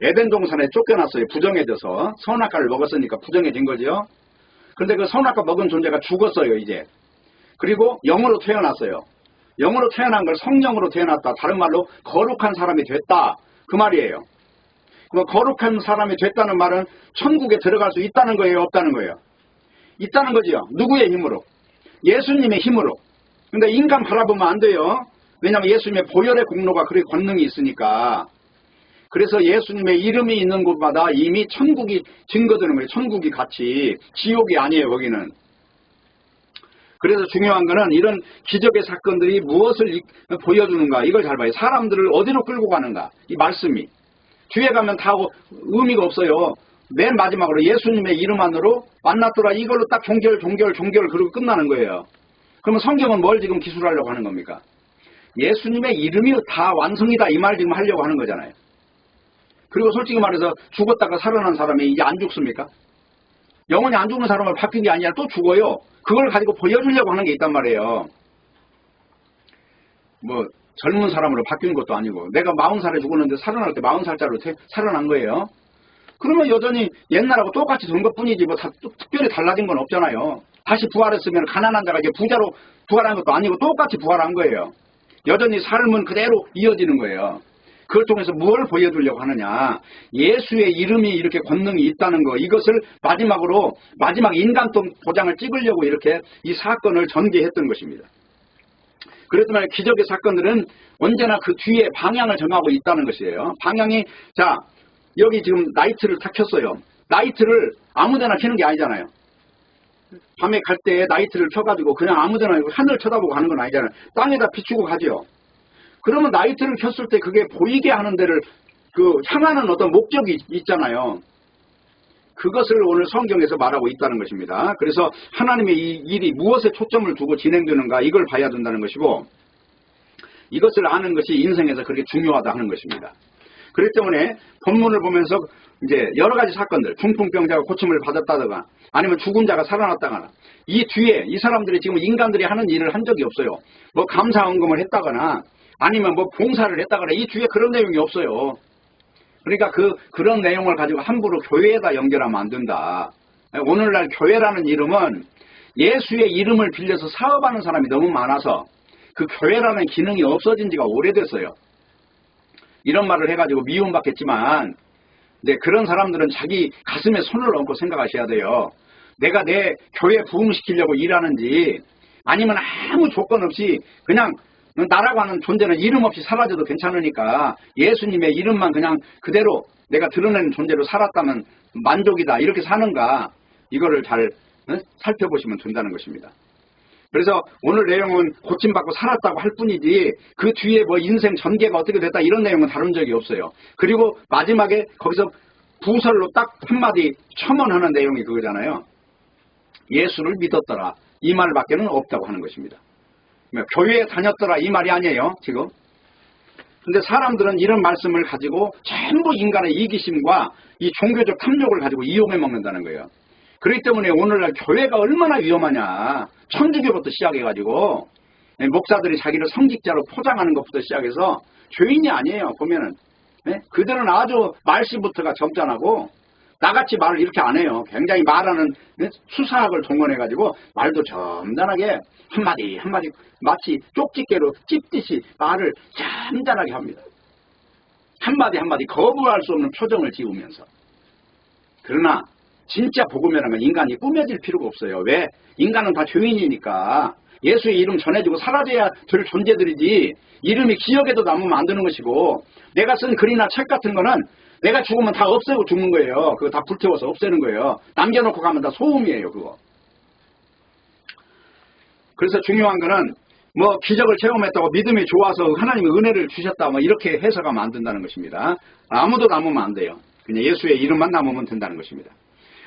A: 에덴 동산에 쫓겨났어요. 부정해져서 선악과를 먹었으니까 부정해진 거죠. 그런데 그 선악과 먹은 존재가 죽었어요. 이제. 그리고 영으로 태어났어요. 영으로 태어난 걸 성령으로 태어났다. 다른 말로 거룩한 사람이 됐다. 그 말이에요. 그럼 거룩한 사람이 됐다는 말은 천국에 들어갈 수 있다는 거예요? 없다는 거예요? 있다는 거지요. 누구의 힘으로? 예수님의 힘으로. 근데 인간 바라보면 안 돼요. 왜냐하면 예수님의 보혈의 공로가 그렇게 권능이 있으니까. 그래서 예수님의 이름이 있는 곳마다 이미 천국이 증거되는 거예요. 천국이 같이. 지옥이 아니에요, 거기는. 그래서 중요한 거는 이런 기적의 사건들이 무엇을 보여주는가, 이걸 잘 봐요. 사람들을 어디로 끌고 가는가, 이 말씀이. 뒤에 가면 다 의미가 없어요. 맨 마지막으로 예수님의 이름 안으로 만났더라, 이걸로 딱 종결 그러고 끝나는 거예요. 그러면 성경은 뭘 지금 기술하려고 하는 겁니까? 예수님의 이름이 다 완성이다, 이 말 지금 하려고 하는 거잖아요. 그리고 솔직히 말해서 죽었다가 살아난 사람이 이제 안 죽습니까? 영원히 안 죽는 사람을 바뀐 게 아니라 또 죽어요. 그걸 가지고 보여주려고 하는 게 있단 말이에요. 뭐 젊은 사람으로 바뀐 것도 아니고, 내가 40살에 죽었는데 살아날 때 40살짜리로 살아난 거예요. 그러면 여전히 옛날하고 똑같이 된 것뿐이지 뭐 특별히 달라진 건 없잖아요. 다시 부활했으면 가난한 자가 이제 부자로 부활한 것도 아니고 똑같이 부활한 거예요. 여전히 삶은 그대로 이어지는 거예요. 그걸 통해서 뭘 보여주려고 하느냐, 예수의 이름이 이렇게 권능이 있다는 거, 이것을 마지막으로 마지막 인간성 도장을 찍으려고 이렇게 이 사건을 전개했던 것입니다. 그렇지만 기적의 사건들은 언제나 그 뒤에 방향을 정하고 있다는 것이에요. 방향이, 자, 여기 지금 라이트를 다 켰어요. 라이트를 아무데나 켜는 게 아니잖아요. 밤에 갈 때 라이트를 켜가지고 그냥 아무데나 하늘 쳐다보고 가는 건 아니잖아요. 땅에다 비추고 가죠. 그러면 라이트를 켰을 때 그게 보이게 하는 데를 향하는 어떤 목적이 있잖아요. 그것을 오늘 성경에서 말하고 있다는 것입니다. 그래서 하나님의 이 일이 무엇에 초점을 두고 진행되는가, 이걸 봐야 된다는 것이고, 이것을 아는 것이 인생에서 그렇게 중요하다 하는 것입니다. 그렇기 때문에 본문을 보면서 이제 여러 가지 사건들, 중풍병자가 고침을 받았다거나 아니면 죽은 자가 살아났다거나, 이 뒤에 이 사람들이 지금 인간들이 하는 일을 한 적이 없어요. 뭐 감사헌금을 했다거나 아니면 뭐 봉사를 했다거나 이 뒤에 그런 내용이 없어요. 그러니까 그런 내용을 가지고 함부로 교회에다 연결하면 안 된다. 오늘날 교회라는 이름은 예수의 이름을 빌려서 사업하는 사람이 너무 많아서 그 교회라는 기능이 없어진 지가 오래됐어요. 이런 말을 해가지고 미움받겠지만, 이제 그런 사람들은 자기 가슴에 손을 얹고 생각하셔야 돼요. 내가 내 교회 부흥시키려고 일하는지, 아니면 아무 조건 없이 그냥 나라고 하는 존재는 이름 없이 사라져도 괜찮으니까 예수님의 이름만 그냥 그대로 내가 드러내는 존재로 살았다면 만족이다, 이렇게 사는가, 이거를 잘 살펴보시면 된다는 것입니다. 그래서 오늘 내용은 고침받고 살았다고 할 뿐이지 그 뒤에 뭐 인생 전개가 어떻게 됐다 이런 내용은 다룬 적이 없어요. 그리고 마지막에 거기서 부설로 딱 한마디 첨언하는 내용이 그거잖아요. 예수를 믿었더라, 이 말밖에는 없다고 하는 것입니다. 교회에 다녔더라, 이 말이 아니에요 지금. 근데 사람들은 이런 말씀을 가지고 전부 인간의 이기심과 이 종교적 탐욕을 가지고 이용해 먹는다는 거예요. 그렇기 때문에 오늘날 교회가 얼마나 위험하냐, 천주교부터 시작해가지고 목사들이 자기를 성직자로 포장하는 것부터 시작해서 죄인이 아니에요. 보면은 그들은 아주 말씨부터가 점잖하고 나같이 말을 이렇게 안 해요. 굉장히 말하는 수사학을 동원해가지고 말도 점잖하게 한마디 한마디 마치 쪽집게로 찝듯이 말을 점잖하게 합니다. 한마디 한마디 거부할 수 없는 표정을 지으면서. 그러나 진짜 복음이라는 건 인간이 꾸며질 필요가 없어요. 왜? 인간은 다 죄인이니까 예수의 이름 전해주고 사라져야 될 존재들이지, 이름이 기억에도 남으면 안 되는 것이고, 내가 쓴 글이나 책 같은 거는 내가 죽으면 다 없애고 죽는 거예요. 그거 다 불태워서 없애는 거예요. 남겨놓고 가면 다 소음이에요, 그거. 그래서 중요한 거는 뭐 기적을 체험했다고 믿음이 좋아서 하나님의 은혜를 주셨다, 뭐 이렇게 해석하면 안 된다는 것입니다. 아무도 남으면 안 돼요. 그냥 예수의 이름만 남으면 된다는 것입니다.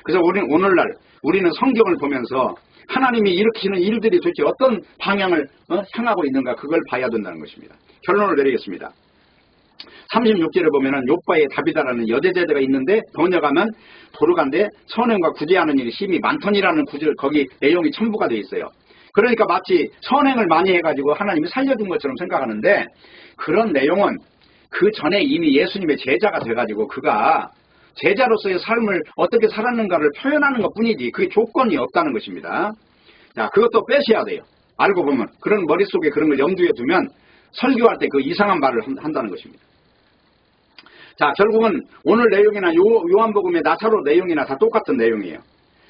A: 그래서 오늘날 우리는 성경을 보면서 하나님이 일으키는 일들이 도대체 어떤 방향을 향하고 있는가, 그걸 봐야 된다는 것입니다. 결론을 내리겠습니다. 36절에 보면은 요바의 다비다라는 여제자가 있는데 번역하면 도르간데 선행과 구제하는 일이 심히 많더니라는 구절, 거기 내용이 첨부가 되어 있어요. 그러니까 마치 선행을 많이 해가지고 하나님이 살려준 것처럼 생각하는데, 그런 내용은 그 전에 이미 예수님의 제자가 돼가지고 그가 제자로서의 삶을 어떻게 살았는가를 표현하는 것 뿐이지 그게 조건이 없다는 것입니다. 자, 그것도 빼셔야 돼요. 알고 보면, 그런 머릿속에 그런 걸 염두에 두면 설교할 때 그 이상한 말을 한다는 것입니다. 자, 결국은 오늘 내용이나 요한복음의 나사로 내용이나 다 똑같은 내용이에요.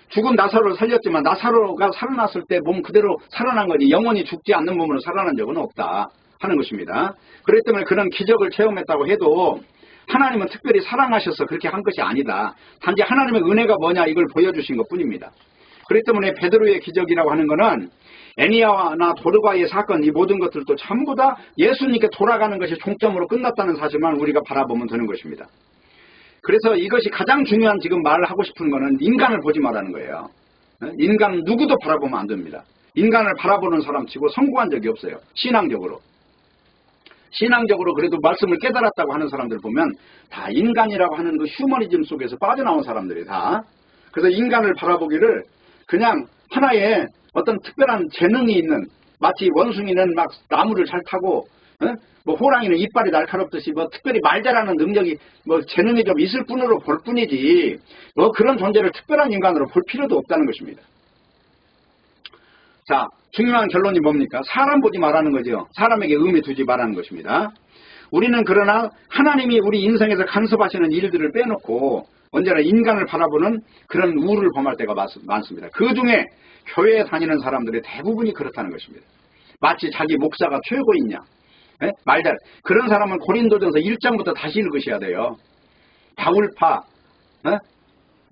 A: 죽은 나사로를 살렸지만 나사로가 살아났을 때 몸 그대로 살아난 거지 영원히 죽지 않는 몸으로 살아난 적은 없다 하는 것입니다. 그렇기 때문에 그런 기적을 체험했다고 해도 하나님은 특별히 사랑하셔서 그렇게 한 것이 아니다. 단지 하나님의 은혜가 뭐냐 이걸 보여주신 것뿐입니다. 그렇기 때문에 베드로의 기적이라고 하는 것은 애니아나 도르가의 사건, 이 모든 것들도 전부 다 예수님께 돌아가는 것이 종점으로 끝났다는 사실만 우리가 바라보면 되는 것입니다. 그래서 이것이 가장 중요한 지금 말을 하고 싶은 것은 인간을 보지 말라는 거예요. 인간 누구도 바라보면 안 됩니다. 인간을 바라보는 사람 치고 성공한 적이 없어요. 신앙적으로 그래도 말씀을 깨달았다고 하는 사람들 보면 다 인간이라고 하는 그 휴머니즘 속에서 빠져나온 사람들이 다. 그래서 인간을 바라보기를 그냥 하나의 어떤 특별한 재능이 있는, 마치 원숭이는 막 나무를 잘 타고 뭐 호랑이는 이빨이 날카롭듯이 뭐 특별히 말 잘하는 능력이 뭐 재능이 좀 있을 뿐으로 볼 뿐이지 뭐 그런 존재를 특별한 인간으로 볼 필요도 없다는 것입니다. 자, 중요한 결론이 뭡니까? 사람 보지 말라는 거죠. 사람에게 의미 두지 말라는 것입니다. 우리는 그러나 하나님이 우리 인생에서 간섭하시는 일들을 빼놓고 언제나 인간을 바라보는 그런 우를 범할 때가 많습니다. 그 중에 교회에 다니는 사람들의 대부분이 그렇다는 것입니다. 마치 자기 목사가 최고이냐. 말잘 그런 사람은 고린도전서 1장부터 다시 읽으셔야 돼요. 바울파,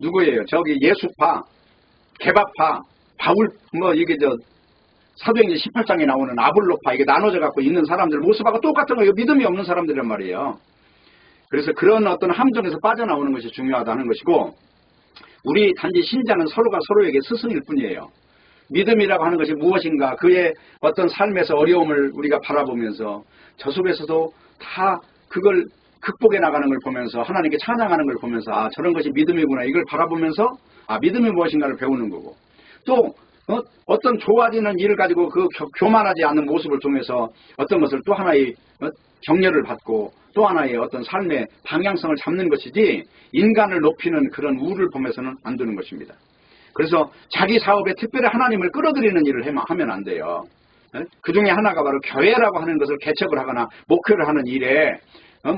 A: 누구예요? 저기 예수파, 개바파, 바울 뭐 이게 사도행전 18장에 나오는 아볼로파, 이게 나눠져 갖고 있는 사람들 모습하고 똑같은 거예요. 믿음이 없는 사람들이란 말이에요. 그래서 그런 어떤 함정에서 빠져나오는 것이 중요하다는 것이고, 우리 단지 신자는 서로가 서로에게 스승일 뿐이에요. 믿음이라고 하는 것이 무엇인가, 그의 어떤 삶에서 어려움을 우리가 바라보면서 저 속에서도 다 그걸 극복해 나가는 걸 보면서 하나님께 찬양하는 걸 보면서 아, 저런 것이 믿음이구나, 이걸 바라보면서 아, 믿음이 무엇인가를 배우는 거고, 또 어떤 좋아지는 일을 가지고 그 교만하지 않는 모습을 통해서 어떤 것을 또 하나의 격려를 받고 또 하나의 어떤 삶의 방향성을 잡는 것이지, 인간을 높이는 그런 우를 보면서는 안 되는 것입니다. 그래서 자기 사업에 특별히 하나님을 끌어들이는 일을 하면 안 돼요. 그 중에 하나가 바로 교회라고 하는 것을 개척을 하거나 목표를 하는 일에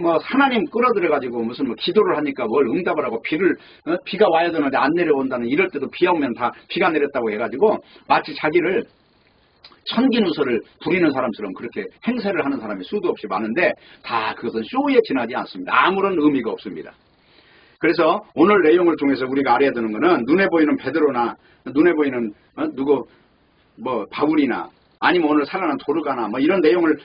A: 뭐 하나님 끌어들여가지고 무슨 뭐 기도를 하니까 뭘 응답을 하고 비가 와야 되는데 안 내려온다는, 이럴 때도 비가 오면 다 비가 내렸다고 해가지고 마치 자기를 천기누설을 부리는 사람처럼 그렇게 행세를 하는 사람이 수도 없이 많은데 다 그것은 쇼에 지나지 않습니다. 아무런 의미가 없습니다. 그래서 오늘 내용을 통해서 우리가 알아야 되는 것은 눈에 보이는 베드로나 눈에 보이는 뭐 바울이나 아니면 오늘 살아난 도르가나 뭐 이런 내용을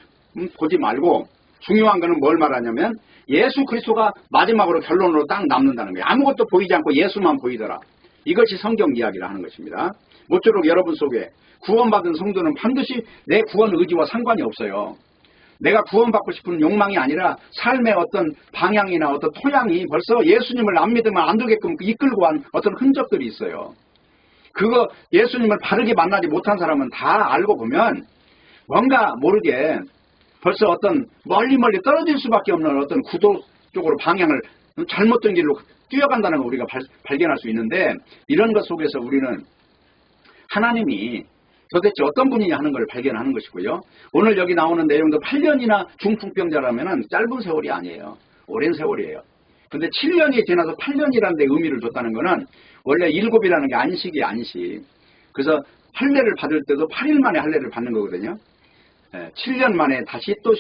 A: 보지 말고, 중요한 것은 뭘 말하냐면 예수 그리스도가 마지막으로 결론으로 딱 남는다는 거예요. 아무것도 보이지 않고 예수만 보이더라. 이것이 성경 이야기를 하는 것입니다. 모쪼록 여러분 속에 구원받은 성도는 반드시 내 구원 의지와 상관이 없어요. 내가 구원받고 싶은 욕망이 아니라 삶의 어떤 방향이나 어떤 토양이 벌써 예수님을 안 믿으면 안 되게끔 이끌고 간 어떤 흔적들이 있어요. 그거 예수님을 바르게 만나지 못한 사람은 다 알고 보면 뭔가 모르게 벌써 어떤 멀리 떨어질 수밖에 없는 어떤 구도 쪽으로 방향을 잘못된 길로 뛰어간다는 걸 우리가 발견할 수 있는데, 이런 것 속에서 우리는 하나님이 도대체 어떤 분이냐 하는 걸 발견하는 것이고요. 오늘 여기 나오는 내용도 8년이나 중풍병자라면 짧은 세월이 아니에요. 오랜 세월이에요. 근데 7년이 지나서 8년이라는 데 의미를 줬다는 거는 원래 7이라는 게 안식이 안식. 그래서 할례를 받을 때도 8일 만에 할례를 받는 거거든요. 7년 만에 다시 또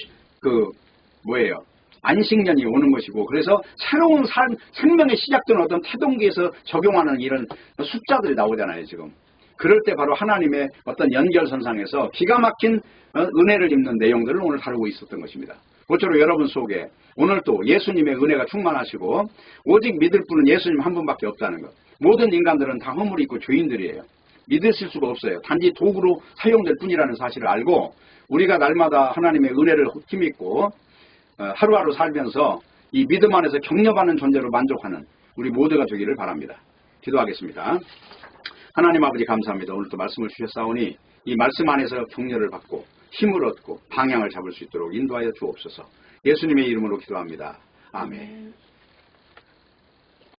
A: 안식년이 오는 것이고, 그래서 새로운 생명의 시작되는 어떤 태동기에서 적용하는 이런 숫자들이 나오잖아요, 지금. 그럴 때 바로 하나님의 어떤 연결선상에서 기가 막힌 은혜를 입는 내용들을 오늘 다루고 있었던 것입니다. 모쪼록 여러분 속에 오늘 또 예수님의 은혜가 충만하시고 오직 믿을 분은 예수님 한 분밖에 없다는 것. 모든 인간들은 다 허물이 있고 죄인들이에요. 믿으실 수가 없어요. 단지 도구로 사용될 뿐이라는 사실을 알고 우리가 날마다 하나님의 은혜를 힘입고 하루하루 살면서 이 믿음 안에서 격려받는 존재로 만족하는 우리 모두가 되기를 바랍니다. 기도하겠습니다. 하나님 아버지 감사합니다. 오늘 또 말씀을 주셨사오니 이 말씀 안에서 격려를 받고 힘을 얻고 방향을 잡을 수 있도록 인도하여 주옵소서. 예수님의 이름으로 기도합니다. 아멘.